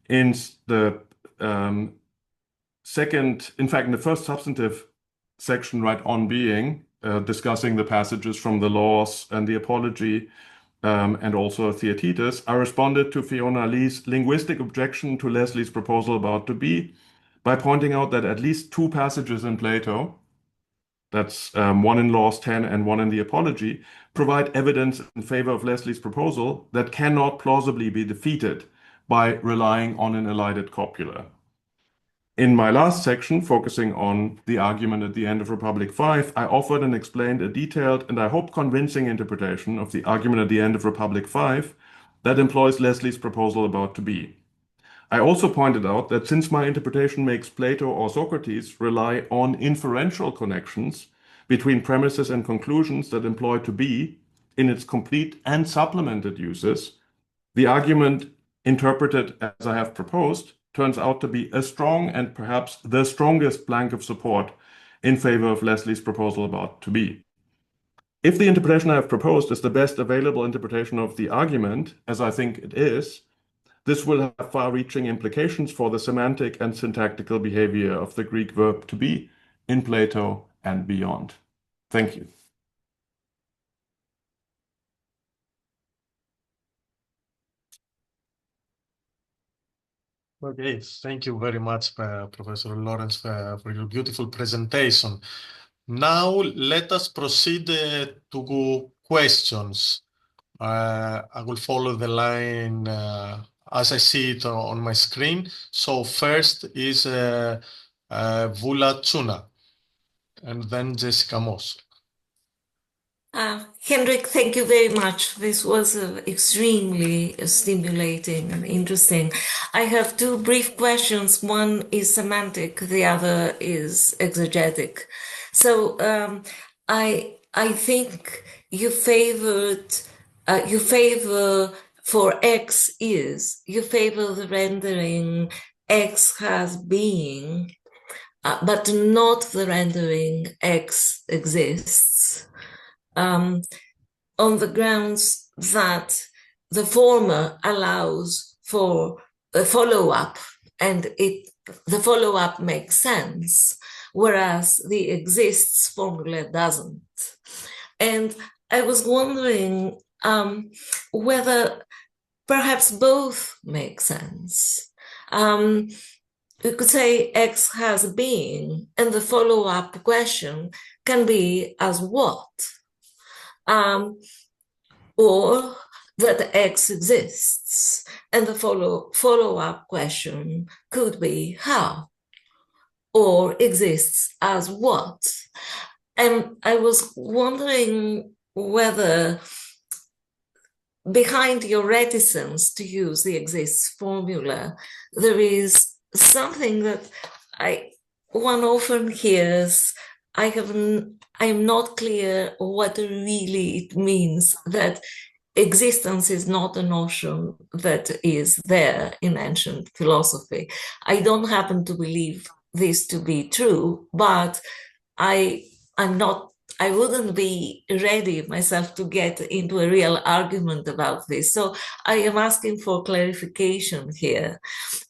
In the in the first substantive section, right, on being, discussing the passages from the Laws and the Apology, and also Theaetetus, I responded to Fiona Lee's linguistic objection to Lesley's proposal about to be by pointing out that at least two passages in Plato, that's one in Laws 10 and one in the Apology, provide evidence in favor of Lesley's proposal that cannot plausibly be defeated by relying on an elided copula. In my last section, focusing on the argument at the end of Republic 5, I offered and explained a detailed and I hope convincing interpretation of the argument at the end of Republic 5 that employs Lesley's proposal about to be. I also pointed out that since my interpretation makes Plato or Socrates rely on inferential connections between premises and conclusions that employ to be in its complete and supplemented uses, the argument interpreted as I have proposed turns out to be a strong and perhaps the strongest plank of support in favor of Lesley's proposal about to be. If the interpretation I have proposed is the best available interpretation of the argument, as I think it is, this will have far-reaching implications for the semantic and syntactical behavior of the Greek verb to be in Plato and beyond. Thank you. Okay, thank you very much, Professor Lorenz, for your beautiful presentation. Now, let us proceed to questions. I will follow the line as I see it on my screen. So first is Vula Tsuna, and then Jessica Moss. Hendrik, thank you very much. This was extremely stimulating and interesting. I have two brief questions. One is semantic, the other is exegetic. So I think you favor for X is, you favor the rendering X has being, but not the rendering X exists. On the grounds that the former allows for a follow-up and the follow-up makes sense, whereas the exists formula doesn't. And I was wondering whether perhaps both make sense. We could say X has a being, and the follow-up question can be as what? Or that X exists, and the follow-up question could be how, or exists as what. And I was wondering whether behind your reticence to use the exists formula, there is something that one often hears. I'm not clear what really it means, that existence is not a notion that is there in ancient philosophy. I don't happen to believe this to be true, but I wouldn't be ready myself to get into a real argument about this. So I am asking for clarification here.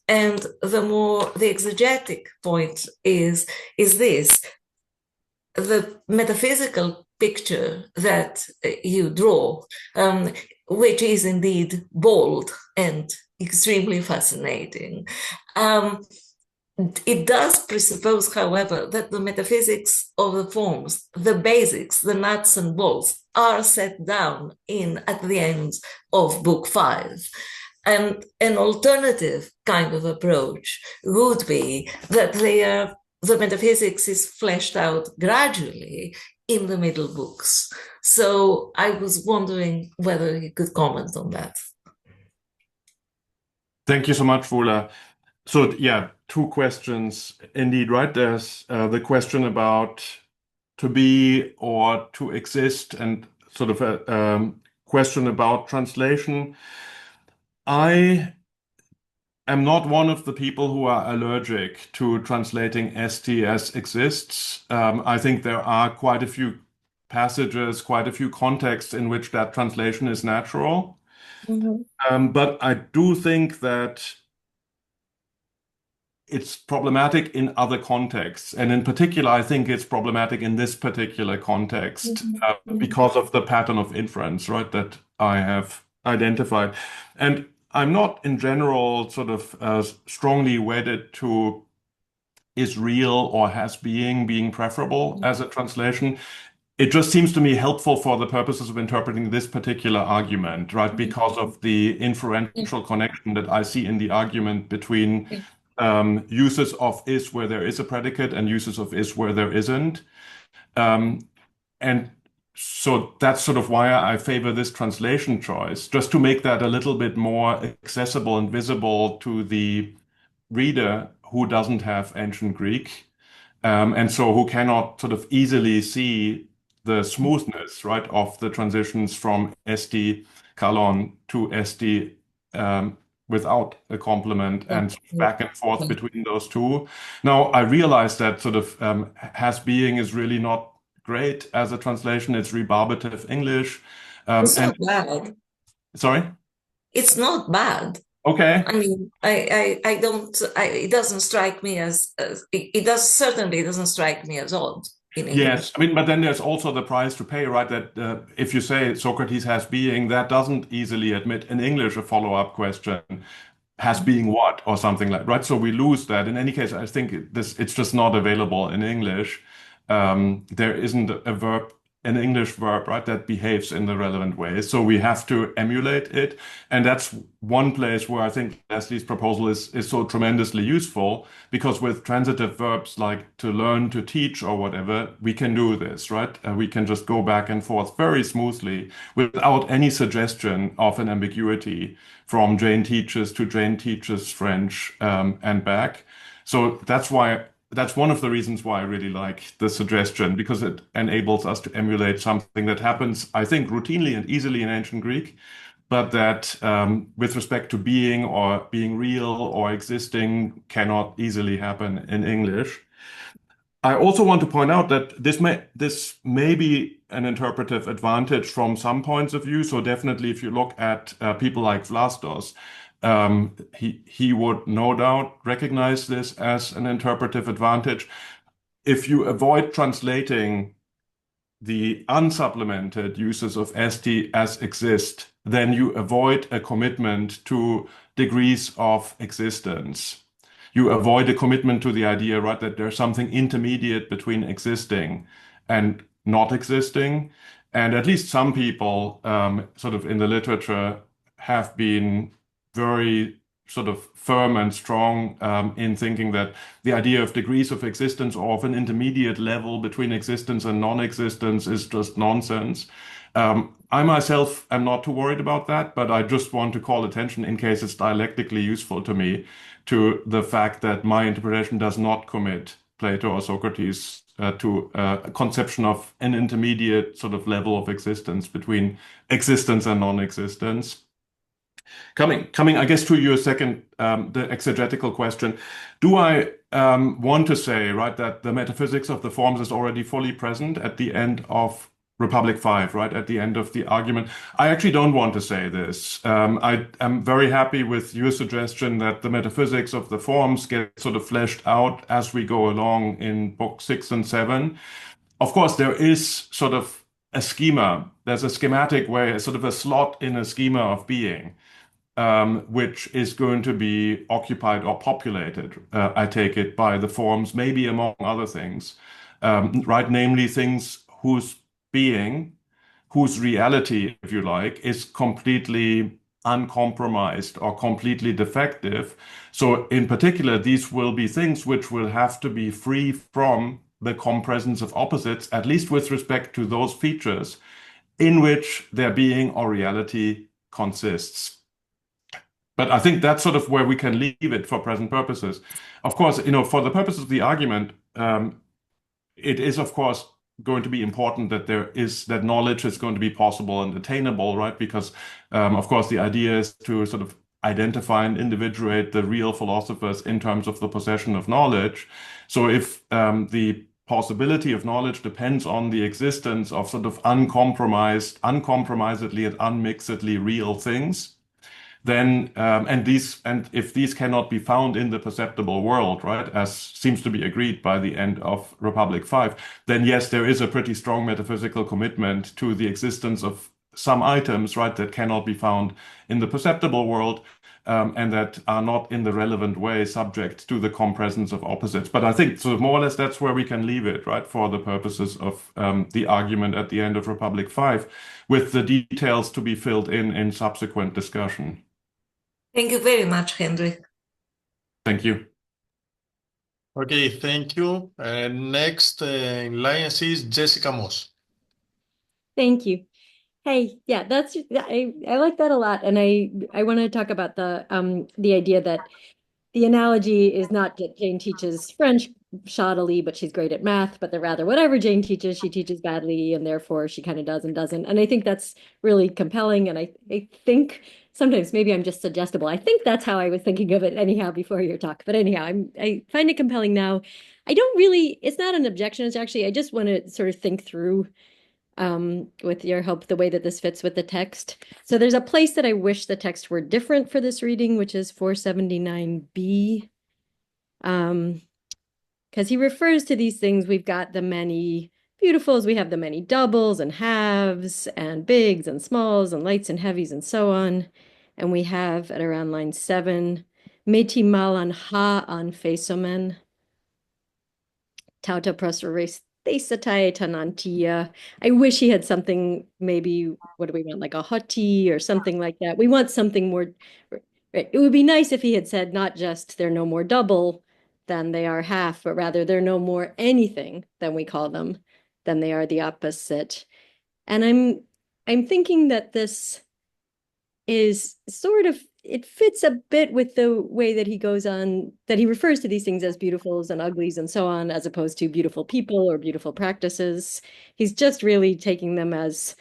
And the exegetic point is this: the metaphysical picture that you draw, which is indeed bold and extremely fascinating. It does presuppose, however, that the metaphysics of the forms, the basics, the nuts and bolts, are set down at the end of Book 5. And an alternative kind of approach would be that the metaphysics is fleshed out gradually in the middle books. So I was wondering whether you could comment on that. Thank you so much, Vola. So yeah, two questions indeed, right? There's the question about to be or to exist, and sort of a question about translation. I am not one of the people who are allergic to translating st as exists. I think there are quite a few passages, quite a few contexts in which that translation is natural. But I do think that it's problematic in other contexts. And in particular, I think it's problematic in this particular context because of the pattern of inference, right, that I have identified. And I'm not in general sort of strongly wedded to is real or has being preferable as a translation. It just seems to me helpful for the purposes of interpreting this particular argument, right? Because of the inferential connection that I see in the argument between uses of is where there is a predicate and uses of is where there isn't. And so that's sort of why I favor this translation choice, just to make that a little bit more accessible and visible to the reader who doesn't have ancient Greek, and so who cannot sort of easily see the smoothness, right, of the transitions from st kalon to st without a complement and back and forth between those two. Now, I realize that sort of has being is really not great as a translation. It's rebarbative English. It's not bad. Sorry? It's not bad. Okay. I mean, I don't, it doesn't strike me as, certainly doesn't strike me as odd. Yes, I mean, but then there's also the price to pay, right? That if you say Socrates has being, that doesn't easily admit in English a follow-up question, has being what, or something like, right? So we lose that. In any case, I think it's just not available in English. There isn't a verb an English verb, right, that behaves in the relevant way. So we have to emulate it. And that's one place where I think Lesley's proposal is so tremendously useful, because with transitive verbs like to learn, to teach, or whatever, we can do this, right? We can just go back and forth very smoothly without any suggestion of an ambiguity from Jane teaches to Jane teaches French, and back. So that's one of the reasons why I really like the suggestion, because it enables us to emulate something that happens, I think, routinely and easily in ancient Greek, but that with respect to being or being real or existing cannot easily happen in English. I also want to point out that this may be an interpretive advantage from some points of view. So definitely, if you look at people like Vlastos, he would no doubt recognize this as an interpretive advantage. If you avoid translating the unsupplemented uses of esti as exist, then you avoid a commitment to degrees of existence. You avoid a commitment to the idea, right, that there's something intermediate between existing and not existing. And at least some people, sort of in the literature, have been very sort of firm and strong in thinking that the idea of degrees of existence or of an intermediate level between existence and non-existence is just nonsense. I myself am not too worried about that, but I just want to call attention, in case it's dialectically useful to me, to the fact that my interpretation does not commit Plato or Socrates to a conception of an intermediate sort of level of existence between existence and non-existence. Coming, I guess, to your second, the exegetical question, do I want to say, right, that the metaphysics of the forms is already fully present at the end of Republic 5, right, at the end of the argument? I actually don't want to say this. I am very happy with your suggestion that the metaphysics of the forms get sort of fleshed out as we go along in book 6 and 7. Of course, there is sort of a schema. There's a schematic way, sort of a slot in a schema of being, which is going to be occupied or populated, I take it, by the forms, maybe among other things, right? Namely, things whose being, whose reality, if you like, is completely uncompromised or completely defective. So in particular, these will be things which will have to be free from the compresence of opposites, at least with respect to those features in which their being or reality consists. But I think that's sort of where we can leave it for present purposes. Of course, for the purposes of the argument, it is, of course, going to be important that knowledge is going to be possible and attainable, right? Because, of course, the idea is to sort of identify and individuate the real philosophers in terms of the possession of knowledge. So if the possibility of knowledge depends on the existence of sort of uncompromisedly and unmixedly real things, then and if these cannot be found in the perceptible world, right, as seems to be agreed by the end of Republic 5, then yes, there is a pretty strong metaphysical commitment to the existence of some items, right, that cannot be found in the perceptible world, and that are not in the relevant way subject to the compresence of opposites. But I think so more or less that's where we can leave it, right, for the purposes of the argument at the end of Republic 5, with the details to be filled in subsequent discussion. Thank you very much, Hendrik. Thank you. Okay, thank you. Next in line is Jessica Moss. Thank you. Hey, yeah, I like that a lot, and I want to talk about the idea that the analogy is not that Jane teaches French shoddily, but she's great at math, but rather whatever Jane teaches, she teaches badly, and therefore she kind of does and doesn't. And I think that's really compelling, and I think sometimes maybe I'm just suggestible. I think that's how I was thinking of it anyhow before your talk. But anyhow, I find it compelling now. It's not an objection. It's actually, I just want to sort of think through with your help, the way that this fits with the text. So there's a place that I wish the text were different for this reading, which is 479b. Because he refers to these things. We've got the many beautifuls, we have the many doubles and halves and bigs and smalls and lights and heavies and so on. And we have at around line 7, meti mal an ha an fesomen, tauta pros thesatai tanantia. I wish he had something, maybe, what do we want, like a hoti or something like that. We want something more, right? It would be nice if he had said not just they're no more double than they are half, but rather they're no more anything than we call them, than they are the opposite. And I'm thinking that this is sort of, it fits a bit with the way that he goes on, that he refers to these things as beautifuls and uglies and so on, as opposed to beautiful people or beautiful practices. He's just really taking them as,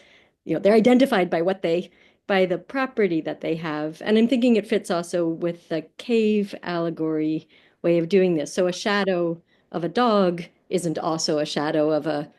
they're identified by by the property that they have. And I'm thinking it fits also with the cave allegory way of doing this. So a shadow of a dog isn't also a shadow of a,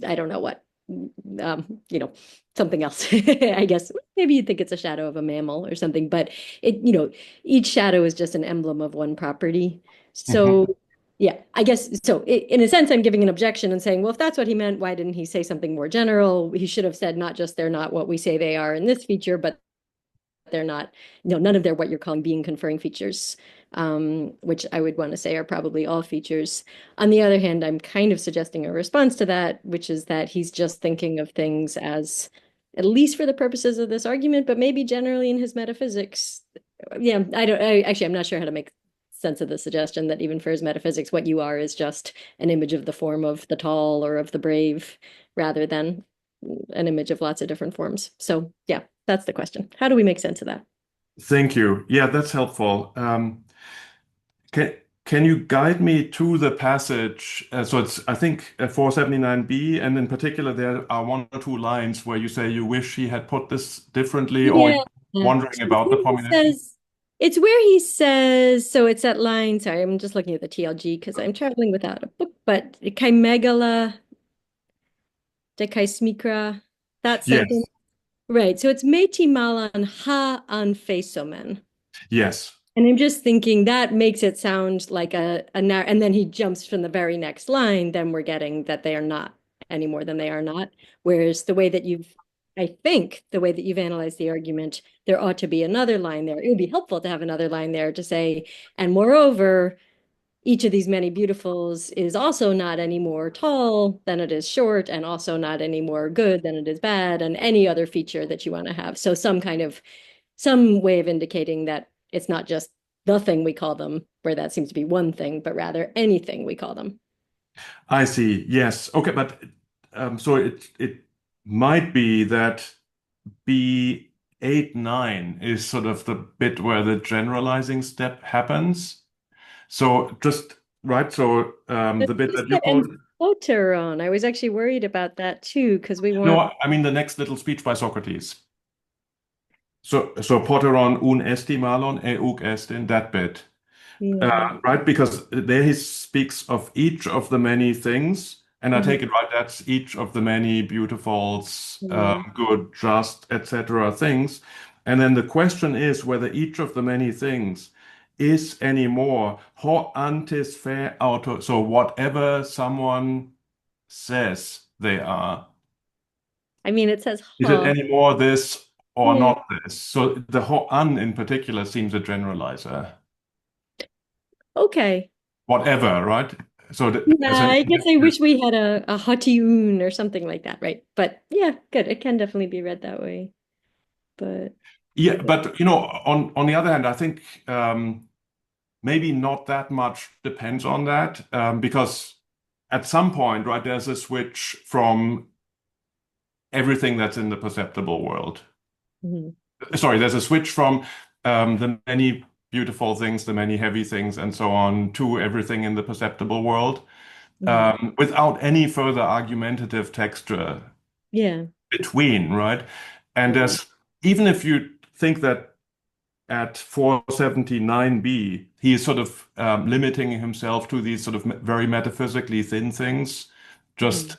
I don't know what, you know, something else. I guess maybe you'd think it's a shadow of a mammal or something, but each shadow is just an emblem of one property. So yeah, I guess so. In a sense, I'm giving an objection and saying, well, if that's what he meant, why didn't he say something more general? He should have said not just they're not what we say they are in this feature, but they're not, none of their what you're calling being conferring features, which I would want to say are probably all features. On the other hand, I'm kind of suggesting a response to that, which is that he's just thinking of things as, at least for the purposes of this argument, but maybe generally in his metaphysics. Yeah, I'm not sure how to make sense of the suggestion that even for his metaphysics, what you are is just an image of the form of the tall or of the brave, rather than an image of lots of different forms. So yeah, that's the question. How do we make sense of that? Thank you. Yeah, that's helpful. Can you guide me to the passage? So it's, I think, 479b, and in particular, there are one or two lines where you say you wish he had put this differently, or Yeah. wondering about the formulation. It's where he says, so it's that line, sorry, I'm just looking at the TLG because I'm traveling without a book, but kai megala, de kai smikra, that Yes. sentence. Right. So it's meti malan ha an fesomen. Yes. And I'm just thinking that makes it sound like and then he jumps from the very next line, then we're getting that they are not any more than they are not. Whereas I think the way that you've analyzed the argument, there ought to be another line there. It would be helpful to have another line there to say, and moreover, each of these many beautifuls is also not any more tall than it is short, and also not any more good than it is bad, and any other feature that you want to have. So some way of indicating that it's not just the thing we call them, where that seems to be one thing, but rather anything we call them. I see. Yes. Okay, but so it might be that B8-9 is sort of the bit where the generalizing step happens. So just right. So the bit that you called Photeron. I was actually worried about that too, because we want. No, I mean the next little speech by Socrates. So poteron un esti malon e uk est in that bit. Yeah. Right? Because there he speaks of each of the many things, and I take it right, that's each of the many beautifuls, good, just, etc. things. And then the question is whether each of the many things is any more ho antis fe auto, so whatever someone says they are. I mean, it says Is it any more this or not this? So the ho an in particular seems a generalizer. Okay. Whatever, right? So I guess I wish we had a hatiun or something like that, right? But yeah, good. It can definitely be read that way. But yeah, but on the other hand, I think maybe not that much depends on that, because at some point, right, there's a switch from everything that's in the perceptible world. Sorry, there's a switch from the many beautiful things, the many heavy things, and so on, to everything in the perceptible world, without any further argumentative texture between, right? And there's, even if you think that at 479b, he is sort of limiting himself to these sort of very metaphysically thin things, just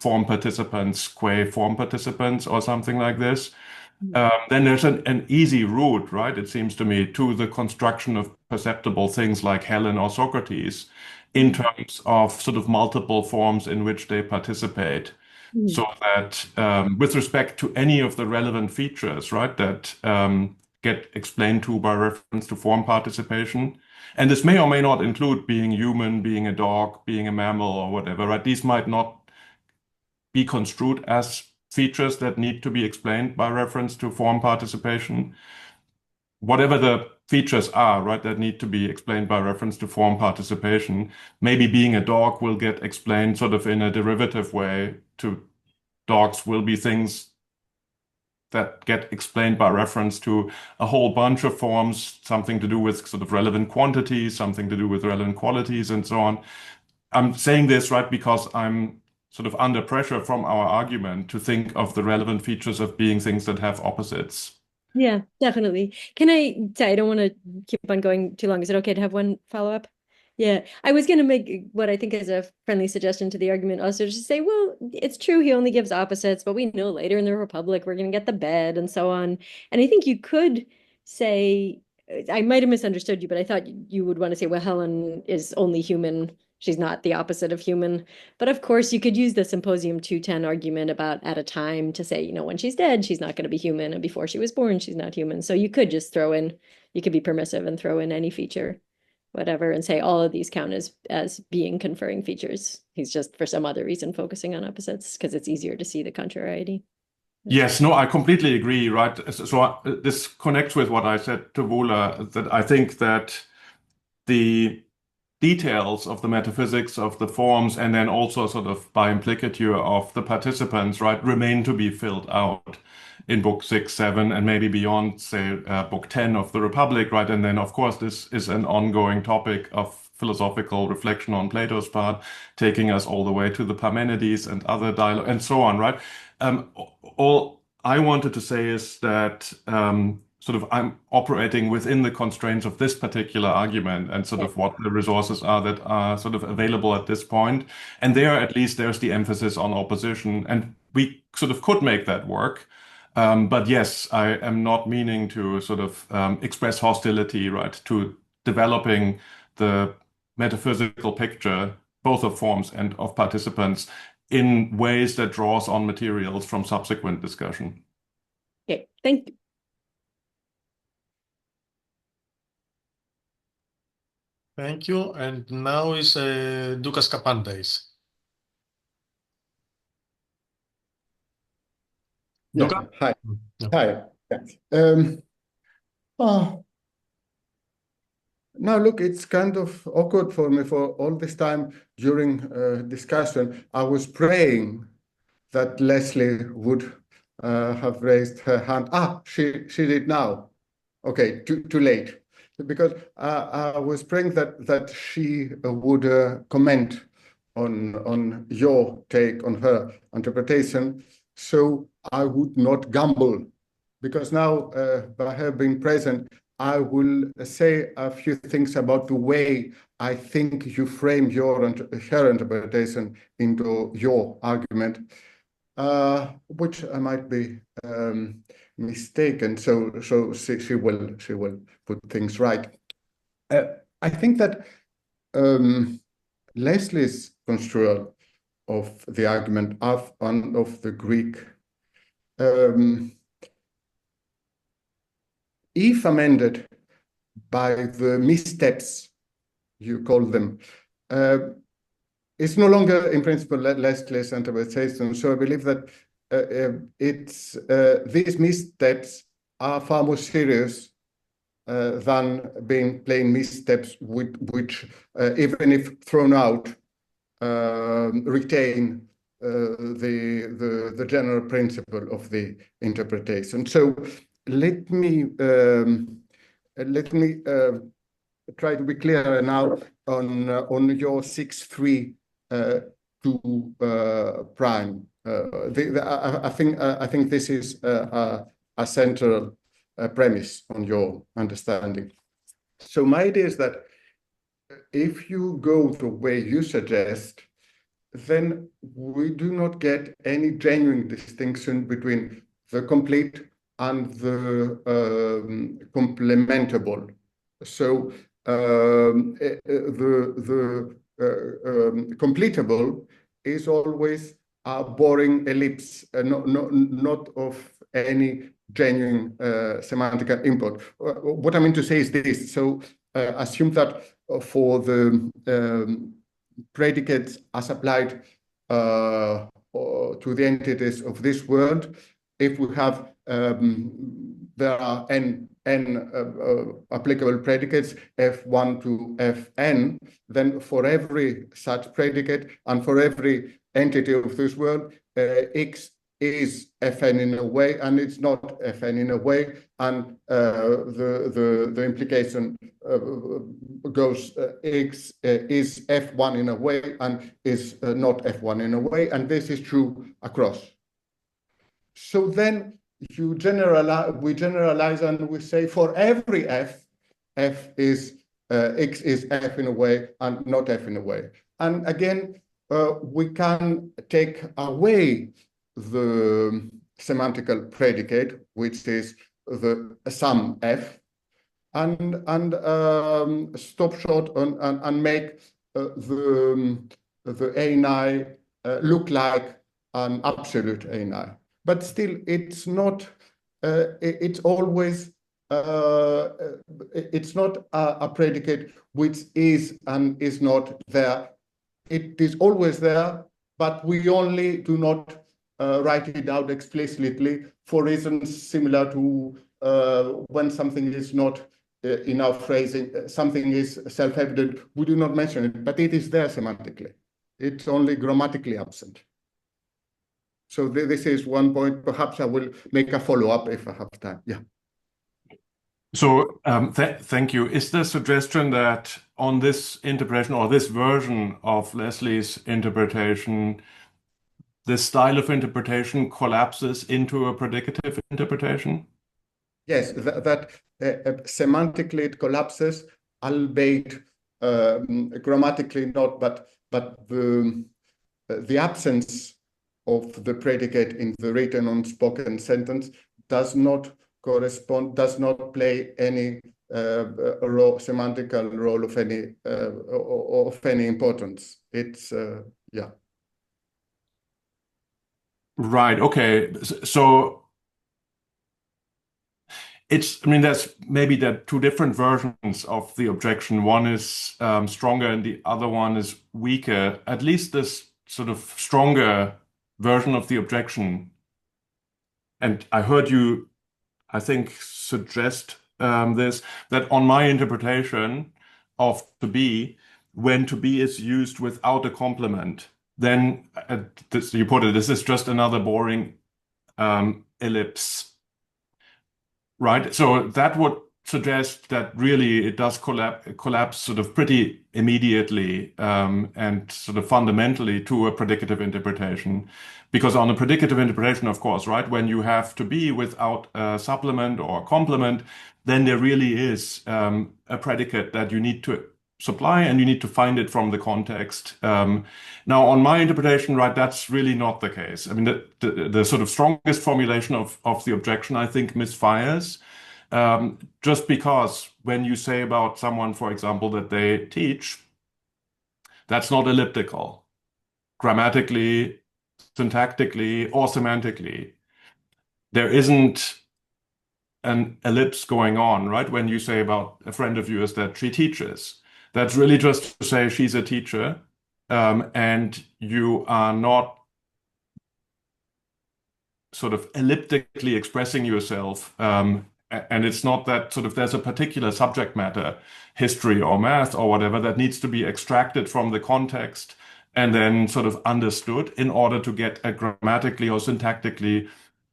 form participants, qua form participants, or something like this. Then there's an easy route, right? It seems to me, to the construction of perceptible things like Helen or Socrates in terms of sort of multiple forms in which they participate. So that with respect to any of the relevant features, right, that get explained to by reference to form participation. And this may or may not include being human, being a dog, being a mammal, or whatever, right? These might not be construed as features that need to be explained by reference to form participation. Whatever the features are, right, that need to be explained by reference to form participation, maybe being a dog will get explained sort of in a derivative way to dogs will be things that get explained by reference to a whole bunch of forms, something to do with sort of relevant quantities, something to do with relevant qualities, and so on. I'm saying this, right, because I'm sort of under pressure from our argument to think of the relevant features of being things that have opposites. Yeah, definitely. Can I say, I don't want to keep on going too long. Is it okay to have one follow-up? Yeah, I was going to make what I think is a friendly suggestion to the argument also to say, well, it's true he only gives opposites, but we know later in the Republic we're going to get the bed and so on. And I think you could say, I might have misunderstood you, but I thought you would want to say, well, Helen is only human. She's not the opposite of human. But of course, you could use the Symposium 210 argument about at a time to say, when she's dead, she's not going to be human. And before she was born, she's not human. So you could just you could be permissive and throw in any feature, whatever, and say all of these count as being conferring features. He's just, for some other reason, focusing on opposites because it's easier to see the contrariety. Yes, no, I completely agree, right? So this connects with what I said to Vola, that I think that the details of the metaphysics of the forms and then also sort of by implicature of the participants, right, remain to be filled out in book 6, 7, and maybe beyond, say, book 10 of the Republic, right? And then, of course, this is an ongoing topic of philosophical reflection on Plato's part, taking us all the way to the Parmenides and other dialogue and so on, right? All I wanted to say is that sort of I'm operating within the constraints of this particular argument and sort of what the resources are that are sort of available at this point. And there, at least, there's the emphasis on opposition. And we sort of could make that work. But yes, I am not meaning to sort of express hostility, right, to developing the metaphysical picture, both of forms and of participants, in ways that draws on materials from subsequent discussion. Okay, thank you. Thank you. And now is Doukas Kapantais. Yeah, Duka? hi. Yeah. Hi. Yeah. Now, look, it's kind of awkward for me for all this time during discussion. I was praying that Lesley would have raised her hand. She did now. Okay, too late. Because I was praying that she would comment on your take on her interpretation, so I would not gamble. Because now, by her being present, I will say a few things about the way I think you frame her interpretation into your argument, which I might be mistaken. So she will put things right. I think that Lesley's construal of the argument of the Greek, if amended by the missteps, you call them, it's no longer in principle Lesley's interpretation. So I believe that these missteps are far more serious than being plain missteps, which even if thrown out, retain the general principle of the interpretation. So let me try to be clearer now on your 6-3 2 prime. I think this is a central premise on your understanding. So my idea is that if you go the way you suggest, then we do not get any genuine distinction between the complete and the complementable. So the completable is always a boring ellipse, not of any genuine semantic input. What I mean to say is this. So assume that for the predicates as applied to the entities of this world, if we have there are n applicable predicates f1 to fn, then for every such predicate and for every entity of this world, x is fn in a way and it's not fn in a way, and the implication goes x is f1 in a way and is not f1 in a way, and this is true across. So then we generalize and we say for every f is x is f in a way and not f in a way. And again, we can take away the semantical predicate, which is the sum f, and stop short and make the ani look like an absolute ani. But still, it's not. It's always. It's not a predicate which is and is not there. It is always there, but we only do not write it out explicitly for reasons similar to when something is not in our phrasing, something is self-evident, we do not mention it, but it is there semantically. It's only grammatically absent. So this is one point. Perhaps I will make a follow-up if I have time. Yeah. So thank you. Is the suggestion that on this interpretation or this version of Lesley's interpretation, this style of interpretation collapses into a predicative interpretation? Yes, that semantically it collapses, albeit grammatically not, but the absence of the predicate in the written or spoken sentence does not correspond, does not play any semantical role of any importance. It's yeah. Right. Okay. So I mean, there's maybe there two different versions of the objection. One is stronger and the other one is weaker. At least this sort of stronger version of the objection. And I heard you, I think, suggest that on my interpretation of to be, when to be is used without a complement, then you put it, this is just another boring ellipse, right? So that would suggest that really it does collapse sort of pretty immediately and sort of fundamentally to a predicative interpretation. Because on a predicative interpretation, of course, right, when you have to be without a supplement or a complement, then there really is a predicate that you need to supply and you need to find it from the context. Now, on my interpretation, right, that's really not the case. I mean, the sort of strongest formulation of the objection, I think, misfires. Just because when you say about someone, for example, that they teach, that's not elliptical, grammatically, syntactically, or semantically. There isn't an ellipse going on, right? When you say about a friend of yours that she teaches, that's really just to say she's a teacher, and you are not sort of elliptically expressing yourself. And it's not that sort of there's a particular subject matter, history or math or whatever, that needs to be extracted from the context and then sort of understood in order to get a grammatically or syntactically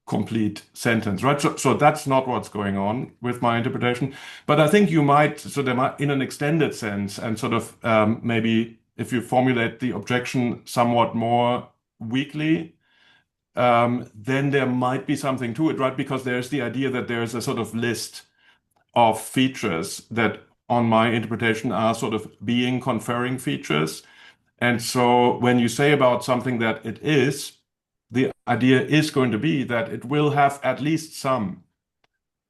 complete sentence, right? So that's not what's going on with my interpretation. But I think you might, so there might, in an extended sense, and sort of maybe if you formulate the objection somewhat more weakly, then there might be something to it, right? Because there's the idea that there's a sort of list of features that, on my interpretation, are sort of being conferring features. And so when you say about something that it is, the idea is going to be that it will have at least some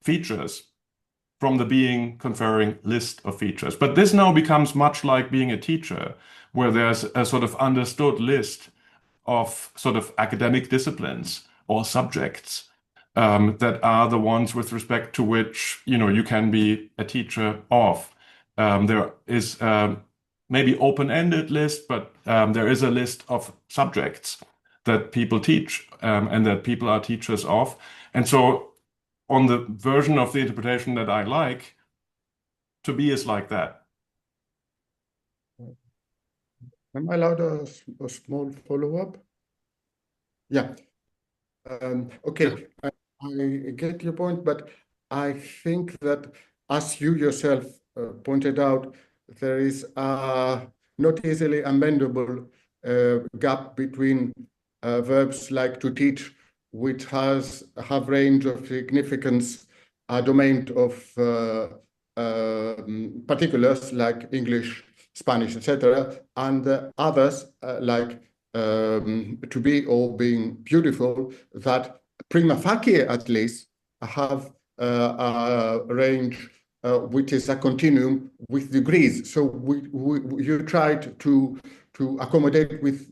features from the being conferring list of features. But this now becomes much like being a teacher, where there's a sort of understood list of sort of academic disciplines or subjects that are the ones with respect to which, you can be a teacher of. There is maybe open-ended list, but there is a list of subjects that people teach and that people are teachers of. And so on the version of the interpretation that I like, to be is like that. Am I allowed a small follow-up? Yeah. Okay, I get your point, but I think that, as you yourself pointed out, there is a not easily amendable gap between verbs like to teach, which have range of significance, a domain of particulars like English, Spanish, etc., and others like to be or being beautiful, that prima facie at least have a range which is a continuum with degrees. So you tried to accommodate with,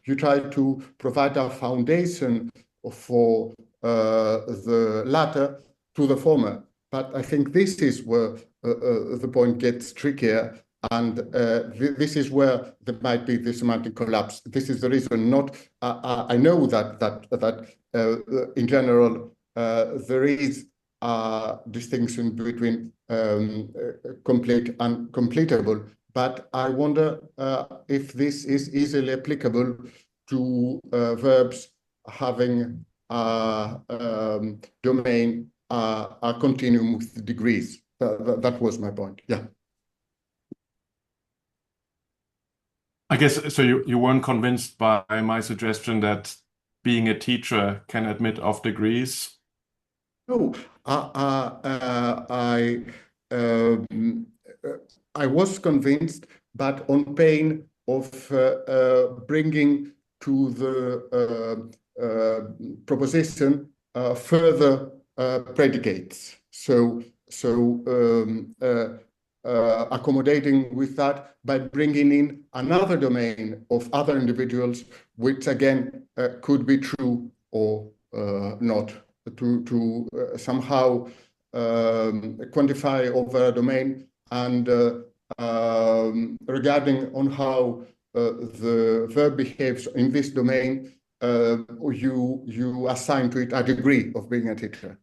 you try to provide a foundation for the latter to the former. But I think this is where the point gets trickier. And this is where there might be the semantic collapse. This is the reason. Not I know that in general there is a distinction between complete and completable, but I wonder if this is easily applicable to verbs having a domain, a continuum with degrees. That was my point. Yeah. I guess so. You weren't convinced by my suggestion that being a teacher can admit of degrees? No, I was convinced, but on pain of bringing to the proposition further predicates. So accommodating with that by bringing in another domain of other individuals, which again could be true or not, to somehow quantify over a domain, and regarding on how the verb behaves in this domain, you assign to it a degree of being a teacher.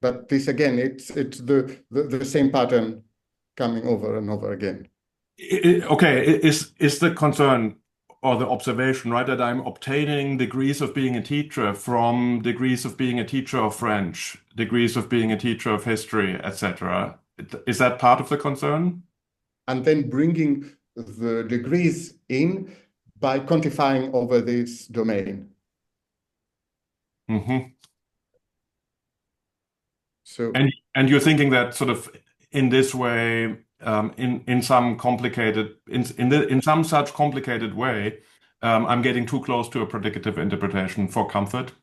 But this again, it's the same pattern coming over and over again. Okay, is the concern or the observation, right, that I'm obtaining degrees of being a teacher from degrees of being a teacher of French, degrees of being a teacher of history, etc. Is that part of the concern? And then bringing the degrees in by quantifying over this domain. Mm-hmm. So, and you're thinking that sort of in this way, in some complicated, in some such complicated way, I'm getting too close to a predicative interpretation for comfort.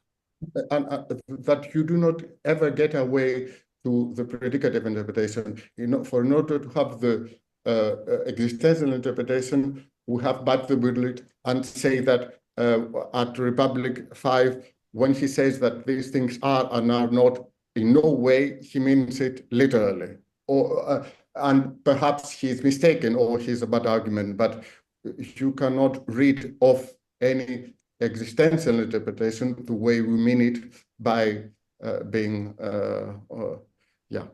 and that you do not ever get away to the predicative interpretation. In order to have the existential interpretation, we have but the bullet and say that at Republic 5, when he says that these things are and are not, in no way he means it literally, or and perhaps he's mistaken or he's a bad argument, but you cannot read off any existential interpretation the way we mean it by being yeah.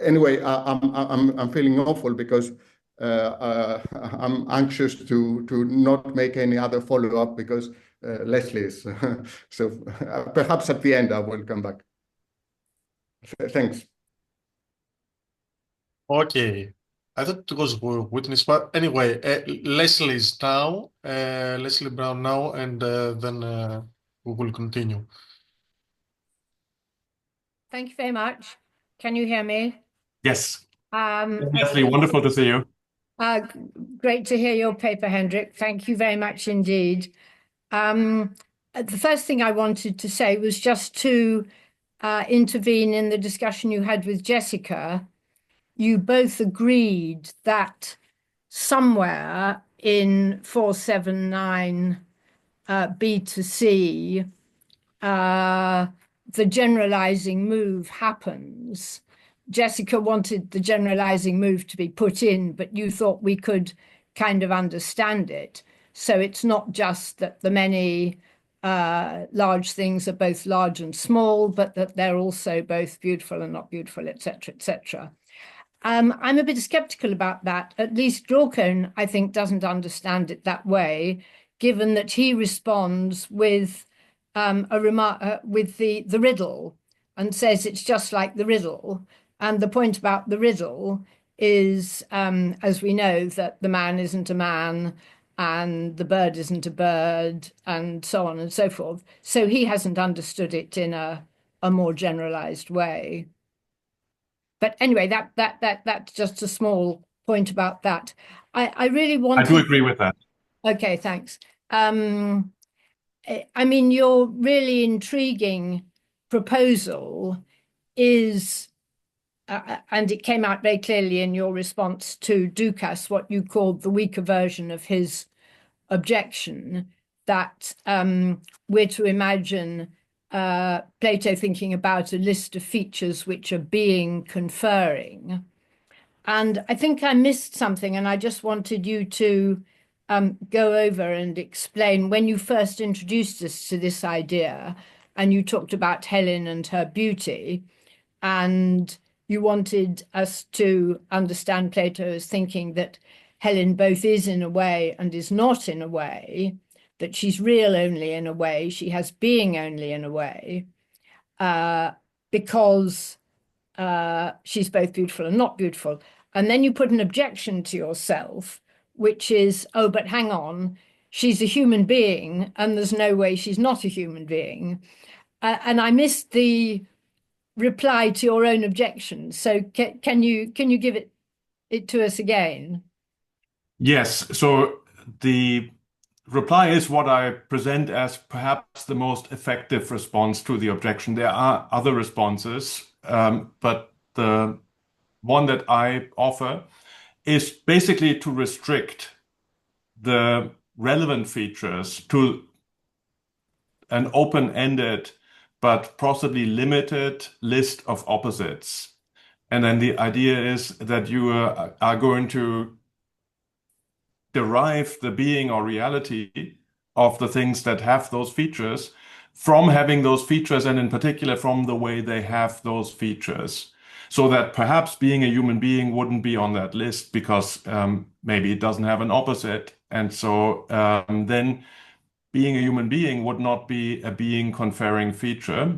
Anyway, I'm feeling awful because I'm anxious to not make any other follow-up because Lesley is so perhaps at the end I will come back. Thanks. Okay. I thought it was witness, but anyway, Lesley Brown now, and then we will continue. Thank you very much. Can you hear me? Yes. Lesley, wonderful to see you. Great to hear your paper, Hendrik. Thank you very much indeed. The first thing I wanted to say was just to intervene in the discussion you had with Jessica. You both agreed that somewhere in 479 B to C, the generalizing move happens. Jessica wanted the generalizing move to be put in, but you thought we could kind of understand it. So it's not just that the many large things are both large and small, but that they're also both beautiful and not beautiful, etc., etc. I'm a bit skeptical about that. At least Dawkins, I think, doesn't understand it that way, given that he responds with a remark with the riddle and says it's just like the riddle. And the point about the riddle is, as we know, that the man isn't a man and the bird isn't a bird and so on and so forth. So he hasn't understood it in a more generalized way. But anyway, that's just a small point about that. I really want I do agree with that. Okay, thanks. I mean, your really intriguing proposal is, and it came out very clearly in your response to Dukas, what you called the weaker version of his objection, that we're to imagine Plato thinking about a list of features which are being conferring. And I think I missed something, and I just wanted you to go over and explain when you first introduced us to this idea, and you talked about Helen and her beauty, and you wanted us to understand Plato as thinking that Helen both is in a way and is not in a way, that she's real only in a way, she has being only in a way, because she's both beautiful and not beautiful. And then you put an objection to yourself, which is, oh, but hang on, she's a human being and there's no way she's not a human being. And I missed the reply to your own objection. So can you give it to us again? Yes. So the reply is what I present as perhaps the most effective response to the objection. There are other responses, but the one that I offer is basically to restrict the relevant features to an open-ended but possibly limited list of opposites. And then the idea is that you are going to derive the being or reality of the things that have those features from having those features, and in particular from the way they have those features. So that perhaps being a human being wouldn't be on that list because maybe it doesn't have an opposite. And so then being a human being would not be a being conferring feature.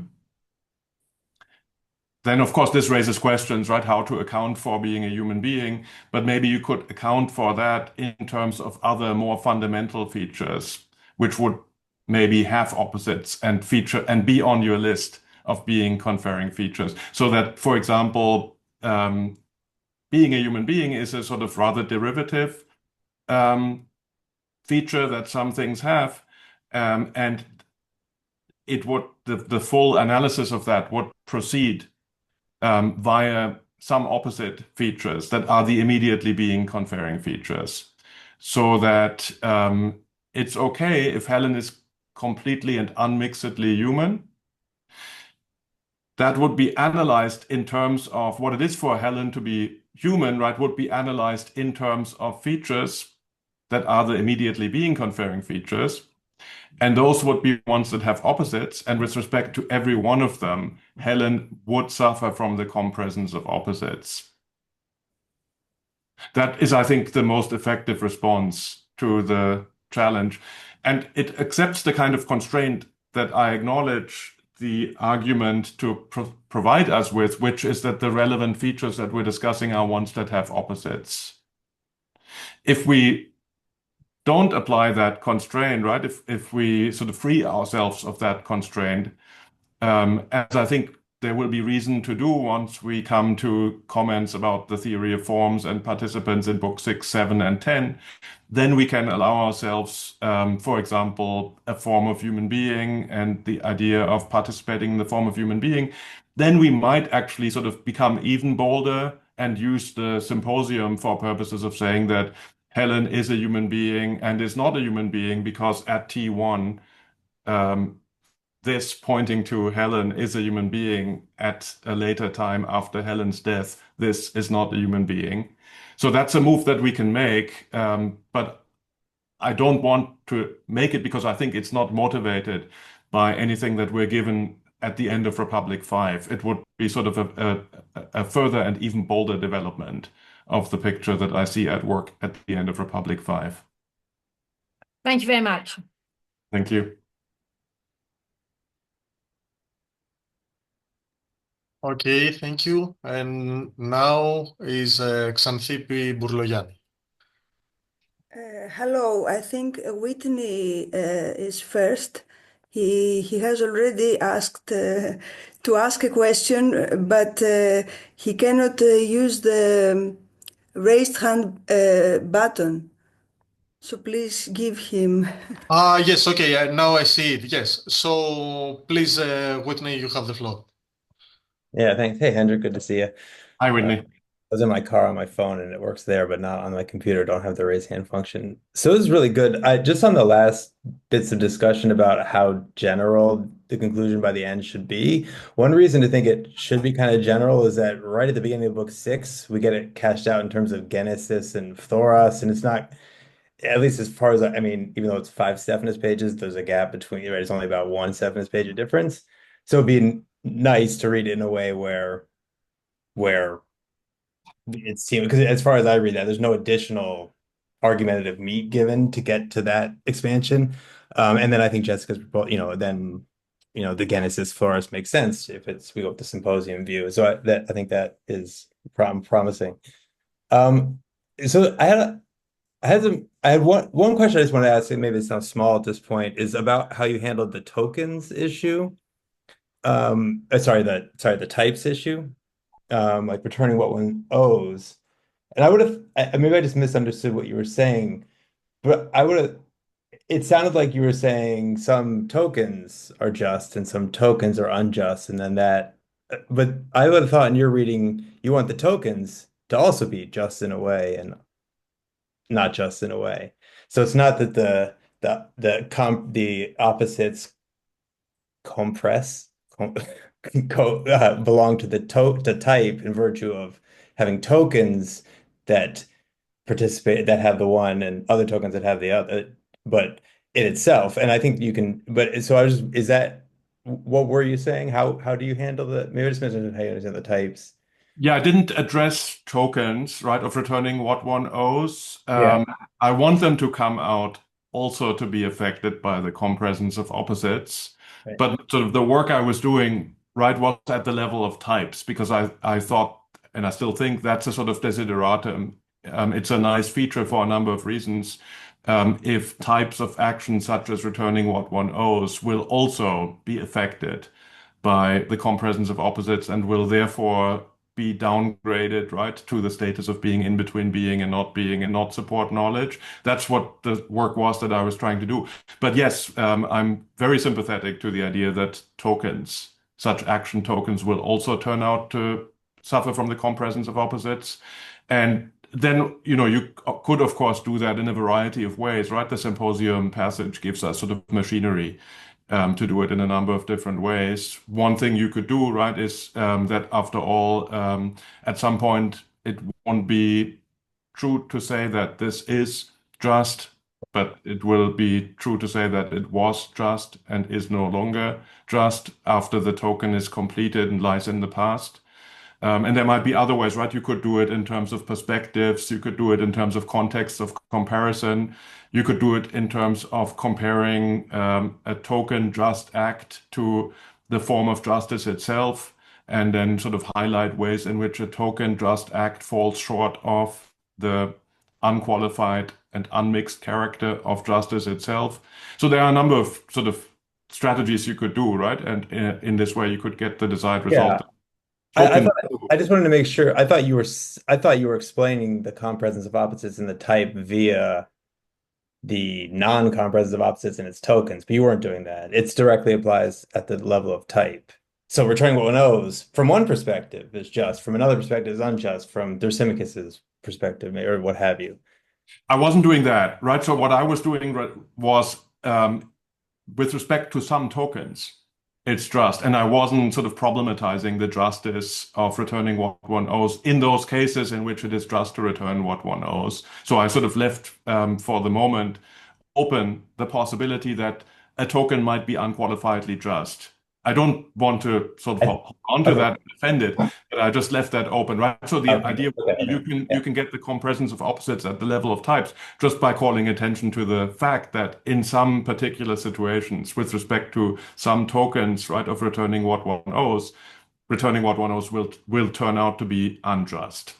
Then, of course, this raises questions, right? How to account for being a human being, but maybe you could account for that in terms of other more fundamental features, which would maybe have opposites and feature and be on your list of being conferring features. So that, for example, being a human being is a sort of rather derivative feature that some things have, and it would the full analysis of that would proceed via some opposite features that are the immediately being conferring features, so that it's okay if Helen is completely and unmixedly human. That would be analyzed in terms of what it is for Helen to be human, right? Would be analyzed in terms of features that are the immediately being conferring features. And those would be ones that have opposites. And with respect to every one of them, Helen would suffer from the compresence of opposites. That is, I think, the most effective response to the challenge. And it accepts the kind of constraint that I acknowledge the argument to provide us with, which is that the relevant features that we're discussing are ones that have opposites. If we don't apply that constraint, right? If we sort of free ourselves of that constraint, as I think there will be reason to do once we come to comments about the theory of forms and participants in book 6, 7, and 10, then we can allow ourselves, for example, a form of human being and the idea of participating in the form of human being. Then we might actually sort of become even bolder and use the symposium for purposes of saying that Helen is a human being and is not a human being because at T1, this pointing to Helen is a human being at a later time after Helen's death, this is not a human being. So that's a move that we can make, but I don't want to make it because I think it's not motivated by anything that we're given at the end of Republic 5. It would be sort of a further and even bolder development of the picture that I see at work at the end of Republic 5. Thank you very much. Thank you. Okay, thank you. And now is Xanthippe Bourlogianni. Hello, I think Whitney is first. He has already asked to ask a question, but he cannot use the raised hand button. So please give him. Yes, okay, now I see it. Yes. So please, Whitney, you have the floor. Yeah, thanks. Hey, Hendrik, good to see you. Hi, Whitney. I was in my car on my phone and it works there, but not on my computer. Don't have the raise hand function. So it was really good. Just on the last bits of discussion about how general the conclusion by the end should be. One reason to think it should be kind of general is that right at the beginning of book 6, we get it cashed out in terms of genesis and thoros, and it's not, at least as far as I mean, even though it's 5 Stephanus pages, there's a gap between, right? It's only about 1 Stephanus page of difference. So it'd be nice to read it in a way where it seems, because as far as I read that, there's no additional argumentative meat given to get to that expansion. And then I think Jessica's, then the genesis floris makes sense if we go with the symposium view. So I think that is promising. So I had one question I just want to ask, and maybe it's not small at this point, is about how you handled the tokens issue. The types issue, like returning what one owes. And maybe I just misunderstood what you were saying, but it sounded like you were saying some tokens are just and some tokens are unjust, and then but I would have thought in your reading, you want the tokens to also be just in a way and not just in a way. So it's not that the opposites belong to the type in virtue of having tokens that participate, that have the one, and other tokens that have the other, but in itself. And I think you can, is that, what were you saying? How do you handle that? Maybe I just mentioned how you understand the types. Yeah, I didn't address tokens, right, of returning what one owes. Yeah. I want them to come out also to be affected by the compresence of opposites. Right. But sort of the work I was doing, right, was at the level of types, because I thought, and I still think, that's a sort of desideratum. It's a nice feature for a number of reasons. If types of action, such as returning what one owes, will also be affected by the compresence of opposites and will therefore be downgraded, right, to the status of being in between being and not support knowledge. That's what the work was that I was trying to do. But yes, I'm very sympathetic to the idea that tokens, such action tokens, will also turn out to suffer from the compresence of opposites. And then, you could, of course, do that in a variety of ways, right? The symposium passage gives us sort of machinery to do it in a number of different ways. One thing you could do, right, is that after all, at some point, it won't be true to say that this is just, but it will be true to say that it was just and is no longer just after the token is completed and lies in the past. And there might be other ways, right? You could do it in terms of perspectives. You could do it in terms of context of comparison. You could do it in terms of comparing a token just act to the form of justice itself, and then sort of highlight ways in which a token just act falls short of the unqualified and unmixed character of justice itself. So there are a number of sort of strategies you could do, right? And in this way, you could get the desired result. Yeah. I just wanted to make sure. I thought you were explaining the compresence of opposites in the type via the non-compresence of opposites in its tokens, but you weren't doing that. It directly applies at the level of type. So returning what one owes from one perspective is just, from another perspective is unjust, from Thrasymachus's perspective, or what have you. I wasn't doing that, right? So what I was doing was, with respect to some tokens, it's just. And I wasn't sort of problematizing the justice of returning what one owes in those cases in which it is just to return what one owes. So I sort of left for the moment open the possibility that a token might be unqualifiedly just. I don't want to sort of hold on to that and defend it, but I just left that open, right? So the idea you can get the compresence of opposites at the level of types just by calling attention to the fact that in some particular situations, with respect to some tokens, right, of returning what one owes will turn out to be unjust.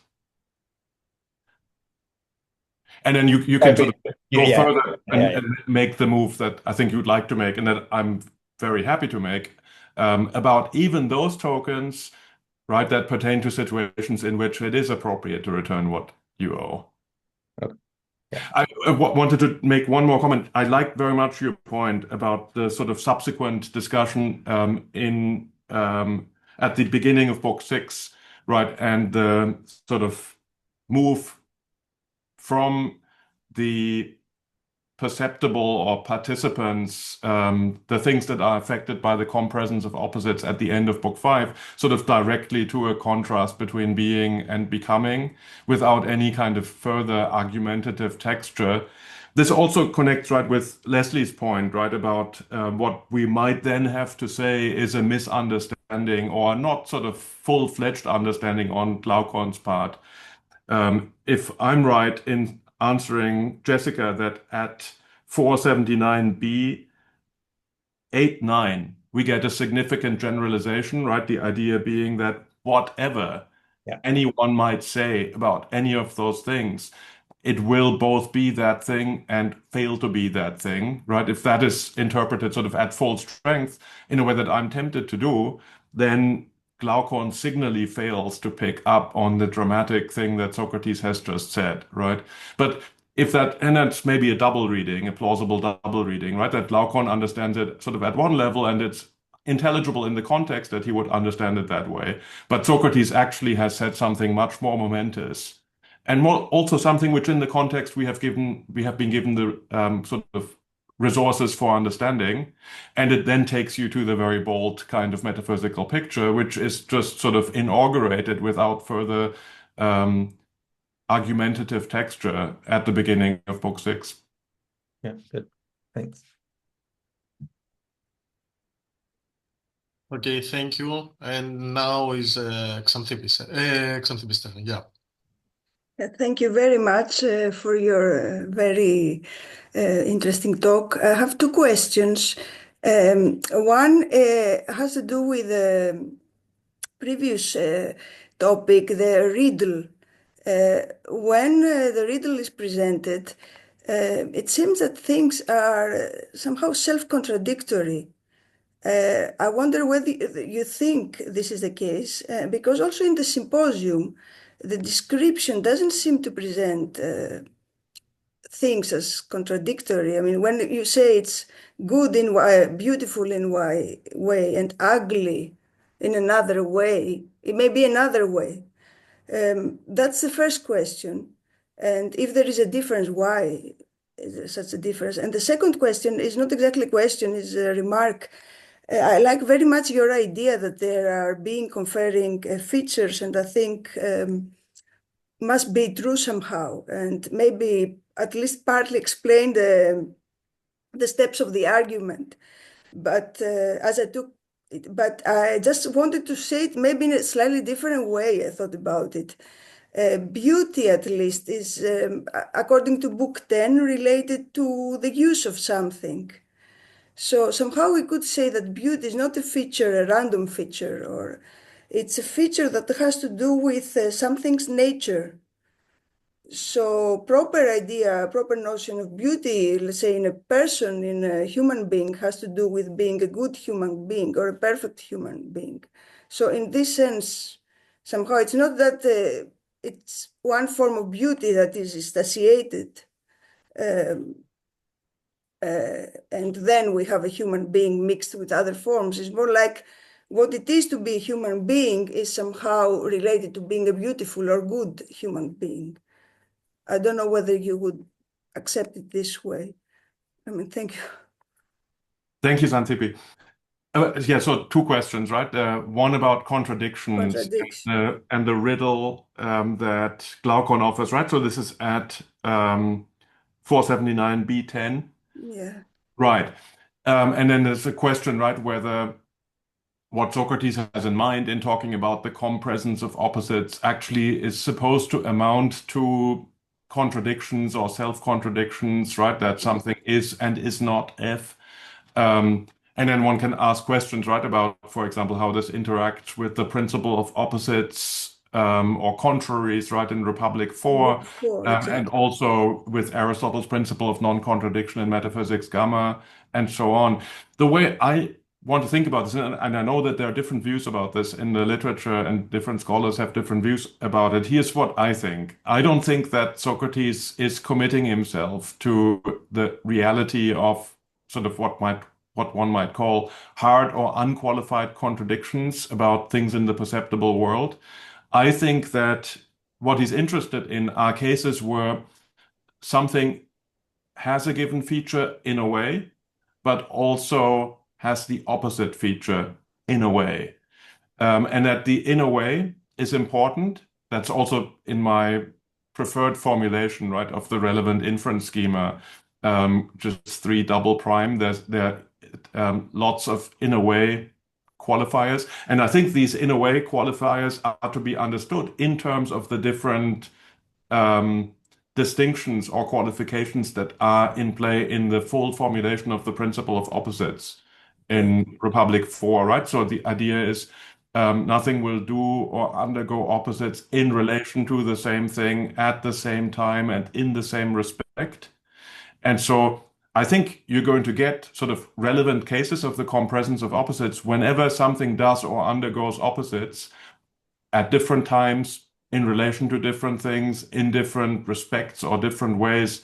And then you can sort of go further and make the move that I think you'd like to make, and that I'm very happy to make, about even those tokens, right, that pertain to situations in which it is appropriate to return what you owe. Okay. Yeah. I wanted to make one more comment. I like very much your point about the sort of subsequent discussion at the beginning of Book 6, right, and the sort of move from the perceptible or participants, the things that are affected by the compresence of opposites at the end of Book 5, sort of directly to a contrast between being and becoming without any kind of further argumentative texture. This also connects, right, with Lesley's point, right, about what we might then have to say is a misunderstanding or not sort of full-fledged understanding on Glaucon's part. If I'm right in answering Jessica that at 479b 8-9 we get a significant generalization, right? The idea being that whatever anyone might say about any of those things, it will both be that thing and fail to be that thing, right? If that is interpreted sort of at full strength in a way that I'm tempted to do, then Glaucon signally fails to pick up on the dramatic thing that Socrates has just said, right? But if that, and that's maybe a double reading, a plausible double reading, right? That Glaucon understands it sort of at one level and it's intelligible in the context that he would understand it that way. But Socrates actually has said something much more momentous and also something which in the context we have been given the sort of resources for understanding, and it then takes you to the very bold kind of metaphysical picture, which is just sort of inaugurated without further argumentative texture at the beginning of Book 6. Yeah, good. Thanks. Okay, thank you. And now is Xanthippe. Xanthippe, yeah. Thank you very much for your very interesting talk. I have two questions. One has to do with the previous topic, the riddle. When the riddle is presented, it seems that things are somehow self-contradictory. I wonder whether you think this is the case, because also in the symposium, the description doesn't seem to present things as contradictory. I mean, when you say it's good in one, beautiful in one way, and ugly in another way, it may be another way. That's the first question. And if there is a difference, why is there such a difference? And the second question is not exactly a question, is a remark. I like very much your idea that there are being conferring features, and I think must be true somehow, and maybe at least partly explain the steps of the argument. But but I just wanted to say it maybe in a slightly different way. I thought about it. Beauty, at least, is, according to Book 10, related to the use of something. So somehow we could say that beauty is not a feature, a random feature, or it's a feature that has to do with something's nature. So proper notion of beauty, let's say in a person, in a human being, has to do with being a good human being or a perfect human being. So in this sense, somehow it's not that it's one form of beauty that is instantiated, and then we have a human being mixed with other forms. It's more like what it is to be a human being is somehow related to being a beautiful or good human being. I don't know whether you would accept it this way. I mean, thank you. Thank you, Xanthippe. Yeah, so two questions, right? One about contradictions Contradiction. and the riddle that Glaucon offers, right? So this is at 479 B10. Yeah. Right. And then there's a question, right, whether what Socrates has in mind in talking about the compresence of opposites actually is supposed to amount to contradictions or self-contradictions, right? That something is and is not F. And then one can ask questions, right, about, for example, how this interacts with the principle of opposites or contraries, right, in Republic 4, and Exactly. also with Aristotle's principle of non-contradiction in Metaphysics Gamma, and so on. The way I want to think about this, and I know that there are different views about this in the literature, and different scholars have different views about it. Here's what I think. I don't think that Socrates is committing himself to the reality of sort of what one might call hard or unqualified contradictions about things in the perceptible world. I think that what he's interested in are cases where something has a given feature in a way, but also has the opposite feature in a way. And that the in a way is important. That's also in my preferred formulation, right, of the relevant inference schema. Just 3 double prime. There are lots of in a way qualifiers. And I think these in a way qualifiers are to be understood in terms of the different distinctions or qualifications that are in play in the full formulation of the principle of opposites in Republic 4, right? So the idea is nothing will do or undergo opposites in relation to the same thing at the same time and in the same respect. And so I think you're going to get sort of relevant cases of the compresence of opposites whenever something does or undergoes opposites at different times in relation to different things in different respects or different ways.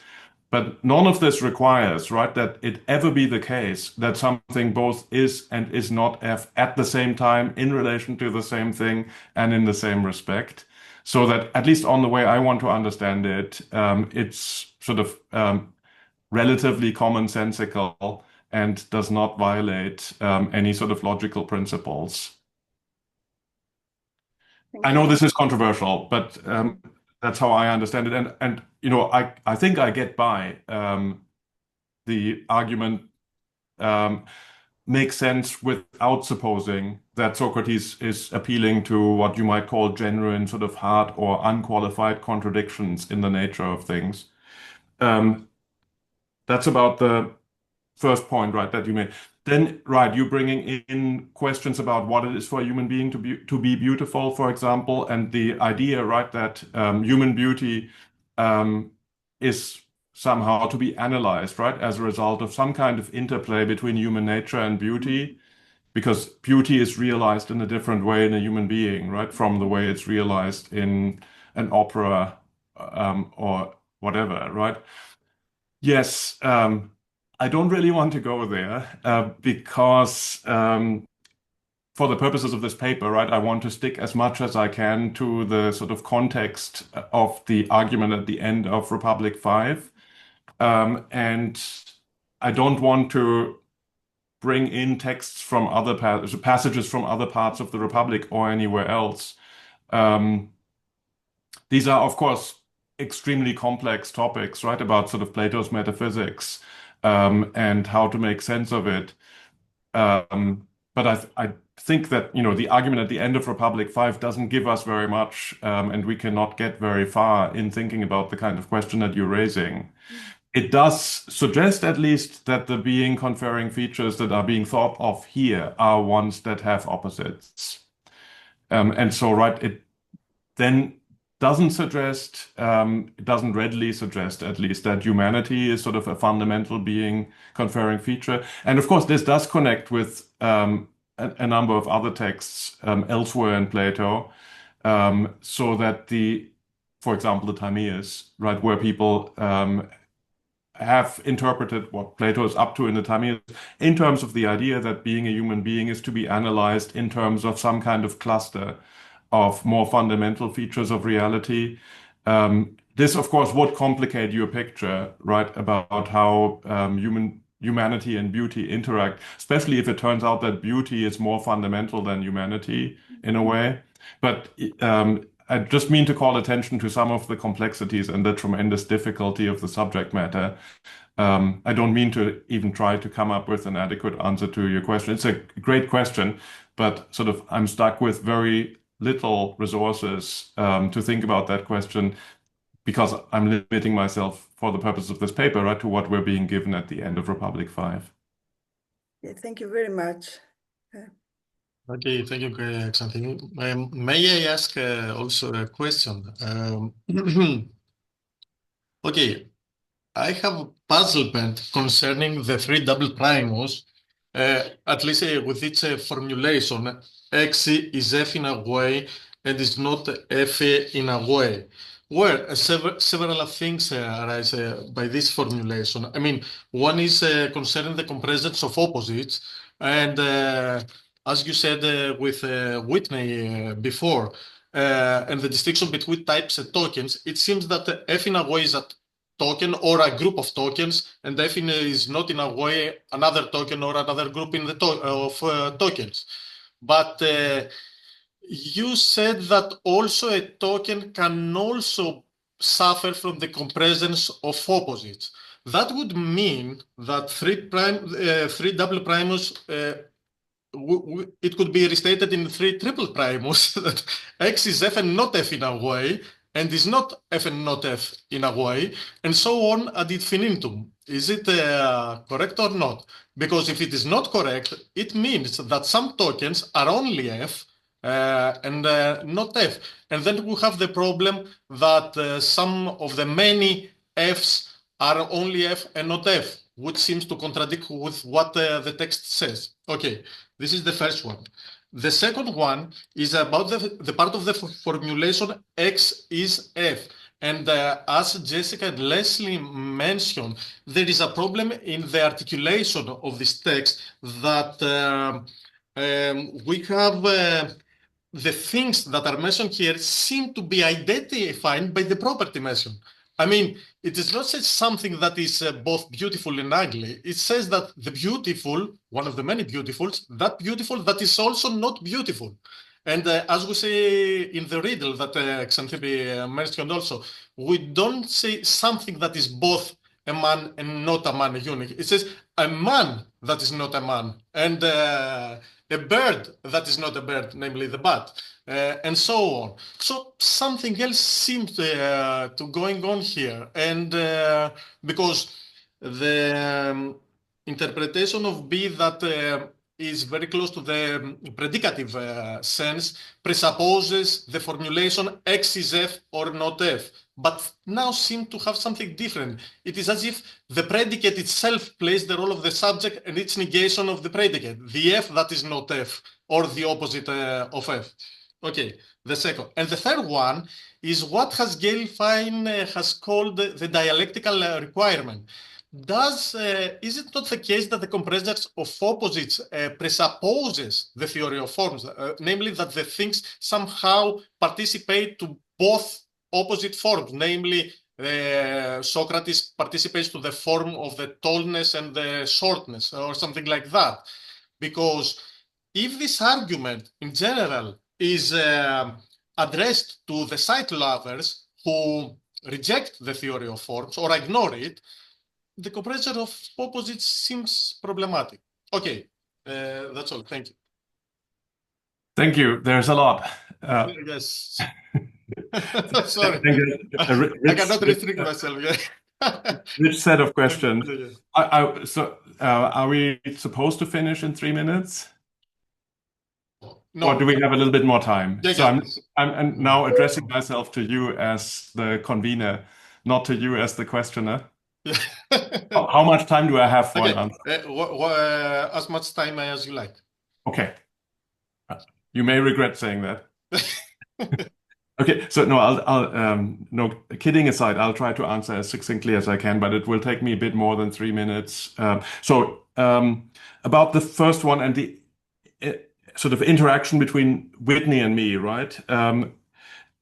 But none of this requires, right, that it ever be the case that something both is and is not F at the same time in relation to the same thing and in the same respect. So that at least on the way I want to understand it, it's sort of relatively commonsensical and does not violate any sort of logical principles. I know this is controversial, but that's how I understand it. And you know, I think I get by. The argument makes sense without supposing that Socrates is appealing to what you might call genuine sort of hard or unqualified contradictions in the nature of things. That's about the first point, right, that you made. Then, right, you're bringing in questions about what it is for a human being to be beautiful, for example, and the idea, right, that human beauty is somehow to be analyzed, right, as a result of some kind of interplay between human nature and beauty, because beauty is realized in a different way in a human being, right, from the way it's realized in an opera or whatever, right? Yes, I don't really want to go there because for the purposes of this paper, right, I want to stick as much as I can to the sort of context of the argument at the end of Republic 5. And I don't want to bring in texts from other passages from other parts of the Republic or anywhere else. These are, of course, extremely complex topics, right, about sort of Plato's metaphysics and how to make sense of it. But I think that, you know, the argument at the end of Republic 5 doesn't give us very much, and we cannot get very far in thinking about the kind of question that you're raising. It does suggest, at least, that the being conferring features that are being thought of here are ones that have opposites. And so, right, it then doesn't suggest, it doesn't readily suggest, at least, that humanity is sort of a fundamental being conferring feature. And of course, this does connect with a number of other texts elsewhere in Plato, so that for example, the Timaeus, right, where people have interpreted what Plato is up to in the Timaeus in terms of the idea that being a human being is to be analyzed in terms of some kind of cluster of more fundamental features of reality. This, of course, would complicate your picture, right, about how human humanity and beauty interact, especially if it turns out that beauty is more fundamental than humanity in a way. But I just mean to call attention to some of the complexities and the tremendous difficulty of the subject matter. I don't mean to even try to come up with an adequate answer to your question. It's a great question, but sort of I'm stuck with very little resources to think about that question because I'm limiting myself for the purpose of this paper, right, to what we're being given at the end of Republic 5. Yeah, thank you very much. Okay, thank you, Xanthippe. May I ask also a question? Okay, I have puzzlement concerning the three double primos, at least with its formulation. X is F in a way and is not F in a way, where several things arise by this formulation. I mean, one is concerning the compresence of opposites, and as you said with Whitney before, and the distinction between types and tokens, it seems that F in a way is a token or a group of tokens, and F is not in a way another token or another group in the tokens. But you said that also a token can also suffer from the compresence of opposites. That would mean that three double primos, it could be restated in three triple primos that X is F and not F in a way, and is not F and not F in a way, and so on ad infinitum. Is it correct or not? Because if it is not correct, it means that some tokens are only F and not F. And then we have the problem that some of the many Fs are only F and not F, which seems to contradict with what the text says. Okay, this is the first one. The second one is about the part of the formulation X is F. And as Jessica and Lesley mentioned, there is a problem in the articulation of this text that we have the things that are mentioned here seem to be identified by the property mentioned. I mean, it is not something that is both beautiful and ugly. It says that the beautiful, one of the many beautifuls, that beautiful that is also not beautiful. And as we say in the riddle that Xanthippe mentioned also, we don't say something that is both a man and not a man unique. It says a man that is not a man, and a bird that is not a bird, namely the bat, and so on. So something else seems to going on here, and because the interpretation of B that is very close to the predicative sense presupposes the formulation X is F or not F, but now seem to have something different. It is as if the predicate itself plays the role of the subject and its negation of the predicate, the F that is not F, or the opposite of F. Okay, the second. And the third one is what Gail-Fine has called the dialectical requirement. Is it not the case that the compresence of opposites presupposes the theory of forms, namely that the things somehow participate to both opposite forms, namely Socrates participates to the form of the tallness and the shortness, or something like that? Because if this argument in general is addressed to the sight lovers who reject the theory of forms or ignore it, the compression of opposites seems problematic. Okay, that's all. Thank you. Thank you. There's a lot. Yes. Sorry. I cannot restrict myself. Rich set of questions. So, are we supposed to finish in 3 minutes? No. Or do we have a little bit more time? Yeah, so I'm now addressing myself to you as the convener, not to you as the questioner. How much time do I have for an answer? As much time as you like. Okay. You may regret saying that. Okay, so no, kidding aside, I'll try to answer as succinctly as I can, but it will take me a bit more than 3 minutes. About the first one and the sort of interaction between Whitney and me, right?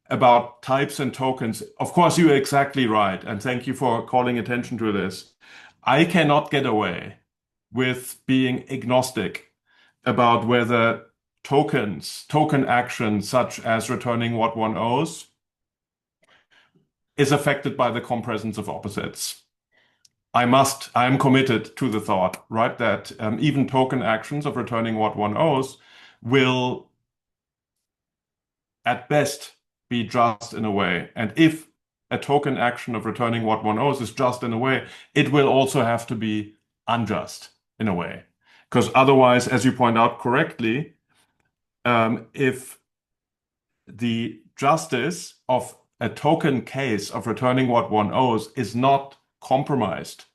About types and tokens. Of course, you're exactly right, and thank you for calling attention to this. I cannot get away with being agnostic about whether token actions such as returning what one owes is affected by the compresence of opposites. I am committed to the thought, right, that even token actions of returning what one owes will at best be just in a way. And if a token action of returning what one owes is just in a way, it will also have to be unjust in a way. Because otherwise, as you point out correctly, if the justice of a token case of returning what one owes is not compromised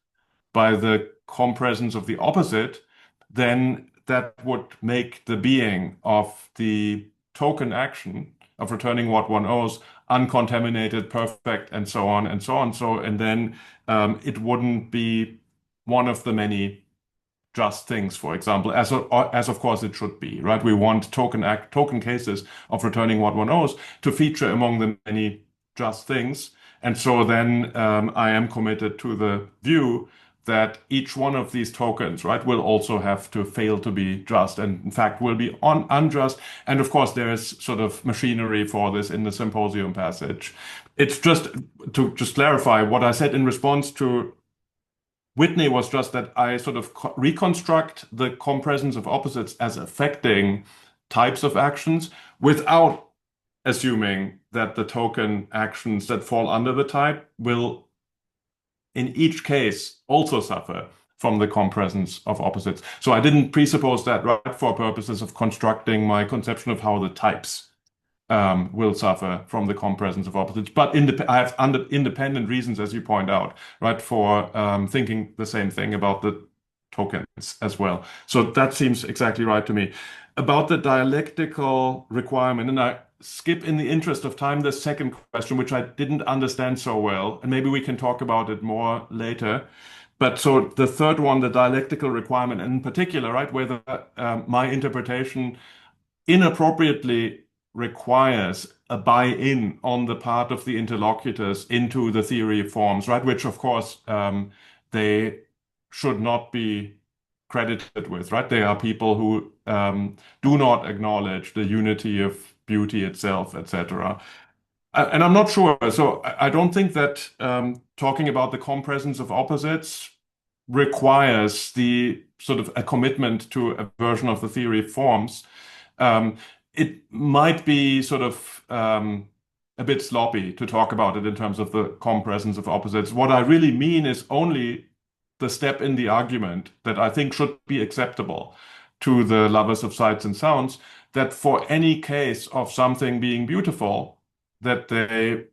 by the compresence of the opposite, then that would make the being of the token action of returning what one owes uncontaminated, perfect, and so on and so on. And then it wouldn't be one of the many just things, for example, as of course it should be, right? We want token cases of returning what one owes to feature among the many just things. And so then I am committed to the view that each one of these tokens, right, will also have to fail to be just, and in fact will be unjust. And of course, there is sort of machinery for this in the symposium passage. It's just to clarify what I said in response to Whitney was just that I sort of reconstruct the compresence of opposites as affecting types of actions without assuming that the token actions that fall under the type will in each case also suffer from the compresence of opposites. So I didn't presuppose that, right, for purposes of constructing my conception of how the types will suffer from the compresence of opposites. But I have independent reasons, as you point out, right, for thinking the same thing about the tokens as well. So that seems exactly right to me. About the dialectical requirement, and I skip in the interest of time the second question, which I didn't understand so well, and maybe we can talk about it more later. But so the third one, the dialectical requirement, and in particular, right, whether my interpretation inappropriately requires a buy-in on the part of the interlocutors into the theory forms, right, which of course they should not be credited with, right? They are people who do not acknowledge the unity of beauty itself, etc. And I'm not sure. So I don't think that talking about the compresence of opposites requires the sort of a commitment to a version of the theory of forms. It might be sort of a bit sloppy to talk about it in terms of the compresence of opposites. What I really mean is only the step in the argument that I think should be acceptable to the lovers of sights and sounds, that for any case of something being beautiful, that they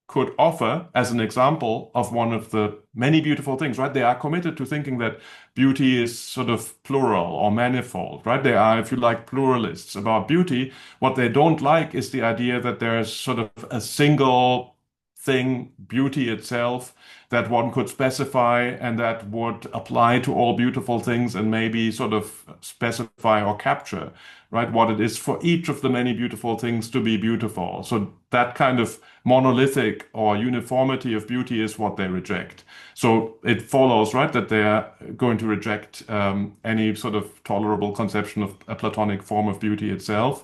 could offer as an example of one of the many beautiful things, right? They are committed to thinking that beauty is sort of plural or manifold, right? They are, if you like, pluralists about beauty. What they don't like is the idea that there's sort of a single thing, beauty itself, that one could specify and that would apply to all beautiful things and maybe sort of specify or capture, right, what it is for each of the many beautiful things to be beautiful. So that kind of monolithic or uniformity of beauty is what they reject. So it follows, right, that they are going to reject any sort of tolerable conception of a Platonic form of beauty itself.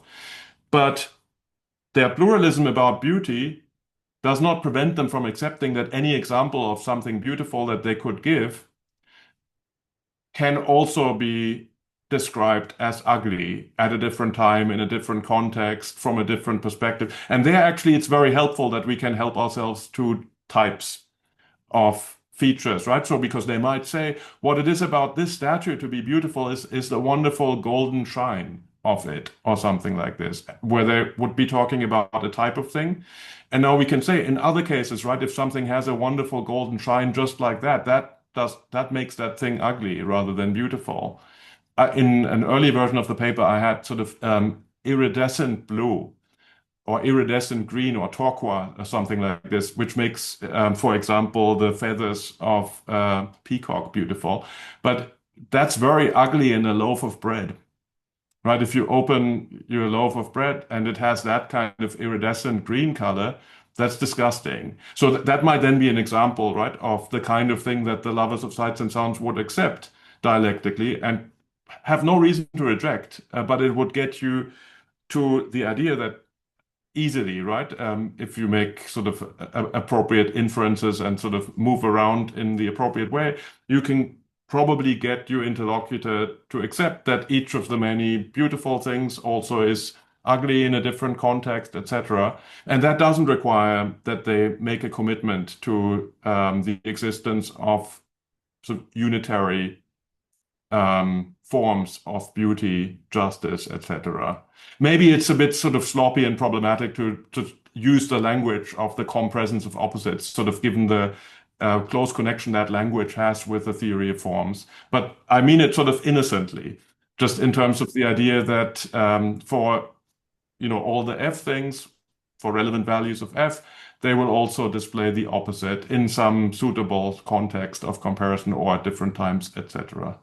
But their pluralism about beauty does not prevent them from accepting that any example of something beautiful that they could give can also be described as ugly at a different time, in a different context, from a different perspective. And there actually it's very helpful that we can help ourselves to types of features, right? So because they might say, what it is about this statue to be beautiful is the wonderful golden shine of it, or something like this, where they would be talking about a type of thing. And now we can say in other cases, right, if something has a wonderful golden shine just like that, that makes that thing ugly rather than beautiful. In an early version of the paper, I had sort of iridescent blue or iridescent green or turquoise or something like this, which makes, for example, the feathers of peacock beautiful. But that's very ugly in a loaf of bread. Right, if you open your loaf of bread and it has that kind of iridescent green color, that's disgusting. So that might then be an example, right, of the kind of thing that the lovers of sights and sounds would accept dialectically and have no reason to reject, but it would get you to the idea that easily, right? If you make sort of appropriate inferences and sort of move around in the appropriate way, you can probably get your interlocutor to accept that each of the many beautiful things also is ugly in a different context, etc. And that doesn't require that they make a commitment to the existence of sort of unitary forms of beauty, justice, etc. Maybe it's a bit sort of sloppy and problematic to use the language of the compresence of opposites, sort of given the close connection that language has with the theory of forms. But I mean it sort of innocently, just in terms of the idea that for all the f things, for relevant values of f, they will also display the opposite in some suitable context of comparison or at different times, etc.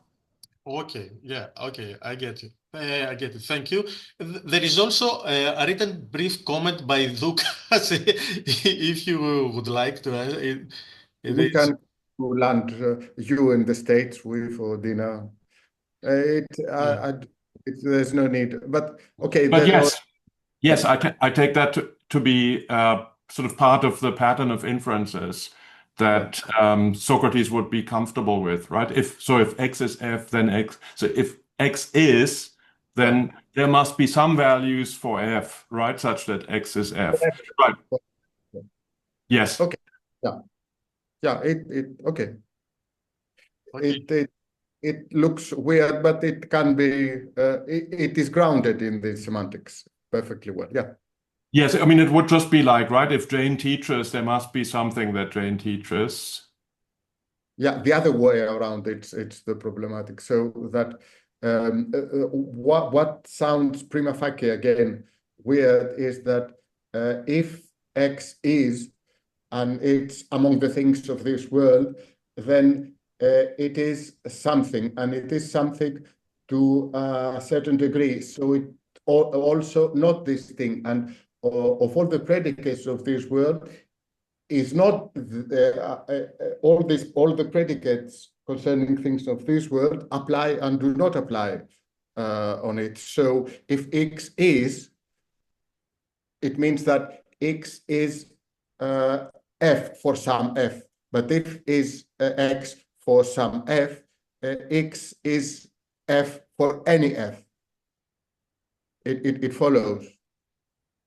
Okay, yeah, okay, I get it. I get it. Thank you. There is also a written brief comment by Lucas, if you would like to. We can land you in the States with for dinner. There's no need. But okay. But yes, I take that to be sort of part of the pattern of inferences that Socrates would be comfortable with, right? If x is f, then x. So if x is, then there must be some values for f, right, such that x is f, right? Yes. Okay. Yeah. Okay. It looks weird, but it can be. It is grounded in the semantics perfectly well. Yeah. Yes, I mean, it would just be like, right, if Jane teaches, there must be something that Jane teaches. Yeah, the other way around, it's the problematic. So that what sounds prima facie again weird is that if x is, and it's among the things of this world, then it is something, and it is something to a certain degree. So it also not this thing, and of all the predicates of this world is not all the predicates concerning things of this world apply and do not apply on it. So if x is, it means that x is f for some f, but if is x for some f, x is f for any f. It follows.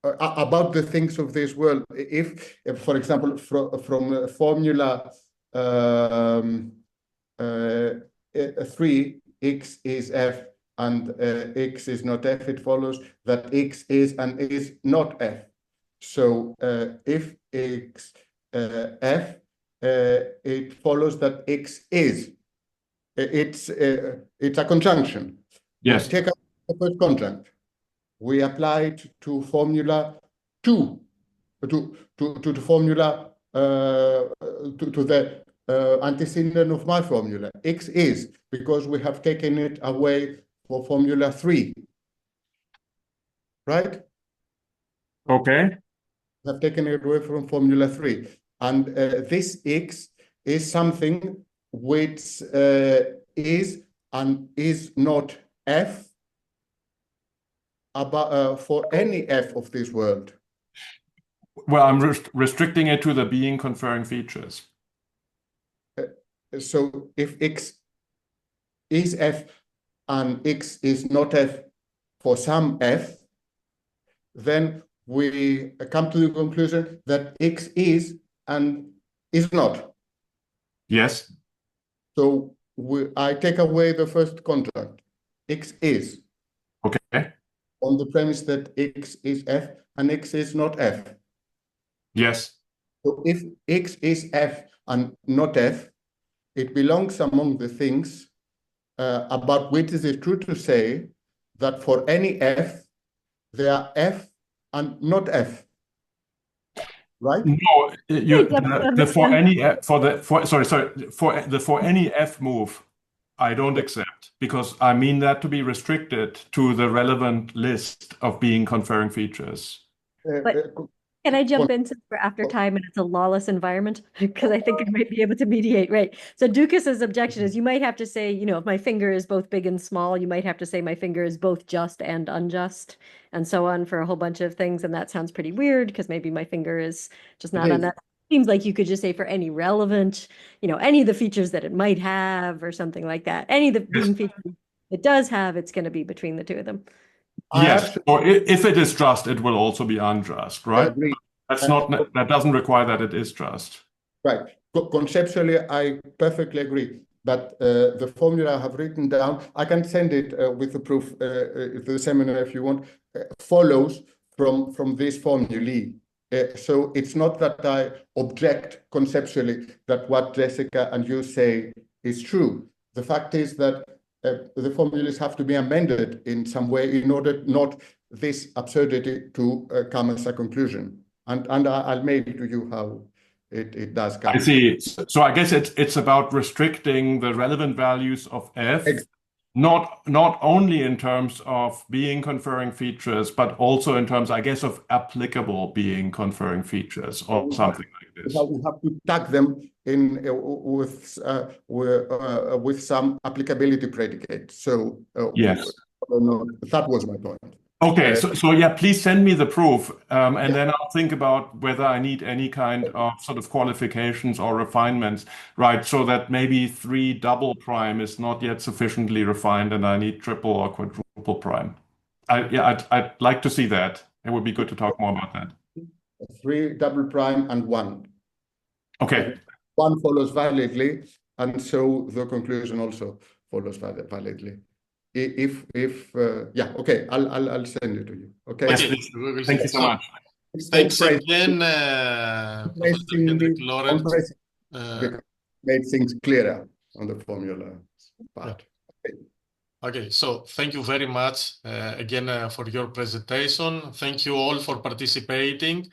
About the things of this world, if for example, from formula 3, x is f and x is not f, it follows that x is and is not f. So if x f, it follows that x is. It's a conjunction. Yes. We take a first conjunct. We apply it to formula 2, to the formula, to the antecedent of my formula. X is, because we have taken it away for formula 3. Right? Okay. We have taken it away from formula 3. And this X is something which is and is not f about for any f of this world. Well, I'm restricting it to the being conferring features. So if x is f and x is not f for some f, then we come to the conclusion that x is and is not. Yes. So I take away the first conjunct. X is. Okay. On the premise that x is f and x is not f. Yes. So if x is f and not f, it belongs among the things about which it is true to say that for any f, they are f and not f. Right? No, for any f move, I don't accept, because I mean that to be restricted to the relevant list of being conferring features. Can I jump in since we're after time and it's a lawless environment? Because I think I might be able to mediate, right? So Ducas's objection is you might have to say, if my finger is both big and small, you might have to say my finger is both just and unjust, and so on for a whole bunch of things. And that sounds pretty weird because maybe my finger is just not on that. Seems like you could just say for any relevant, any of the features that it might have or something like that. Any of the being features it does have, it's going to be between the two of them. Yes, or if it is just, it will also be unjust, right? That doesn't require that it is just. Right. Conceptually, I perfectly agree. But the formula I have written down, I can send it with the proof to the seminar if you want, follows from this formulae. So it's not that I object conceptually that what Jessica and you say is true. The fact is that the formulas have to be amended in some way in order not this absurdity to come as a conclusion. And I'll mail to you how it does come. I see. So I guess it's about restricting the relevant values of f, not only in terms of being conferring features, but also in terms, I guess, of applicable being conferring features or something like this. We have to tag them in with some applicability predicate. So yes, that was my point. Okay, so yeah, please send me the proof, and then I'll think about whether I need any kind of sort of qualifications or refinements, right? So that maybe 3 double prime is not yet sufficiently refined, and I need triple or quadruple prime. I'd like to see that. It would be good to talk more about that. 3 double prime and 1. Okay. 1 follows validly, and so the conclusion also follows validly. Okay, I'll send it to you. Okay. Yes, thank you so much. Thanks again, Lorenz. Made things clearer on the formula part. Okay, so thank you very much again for your presentation. Thank you all for participating.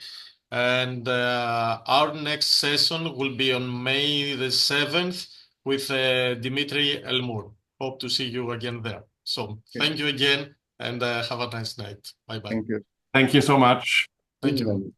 And our next session will be on May the 7th with Dimitri Elmur. Hope to see you again there. So thank you again and have a nice night. Bye-bye. Thank you. Thank you so much. Thank you.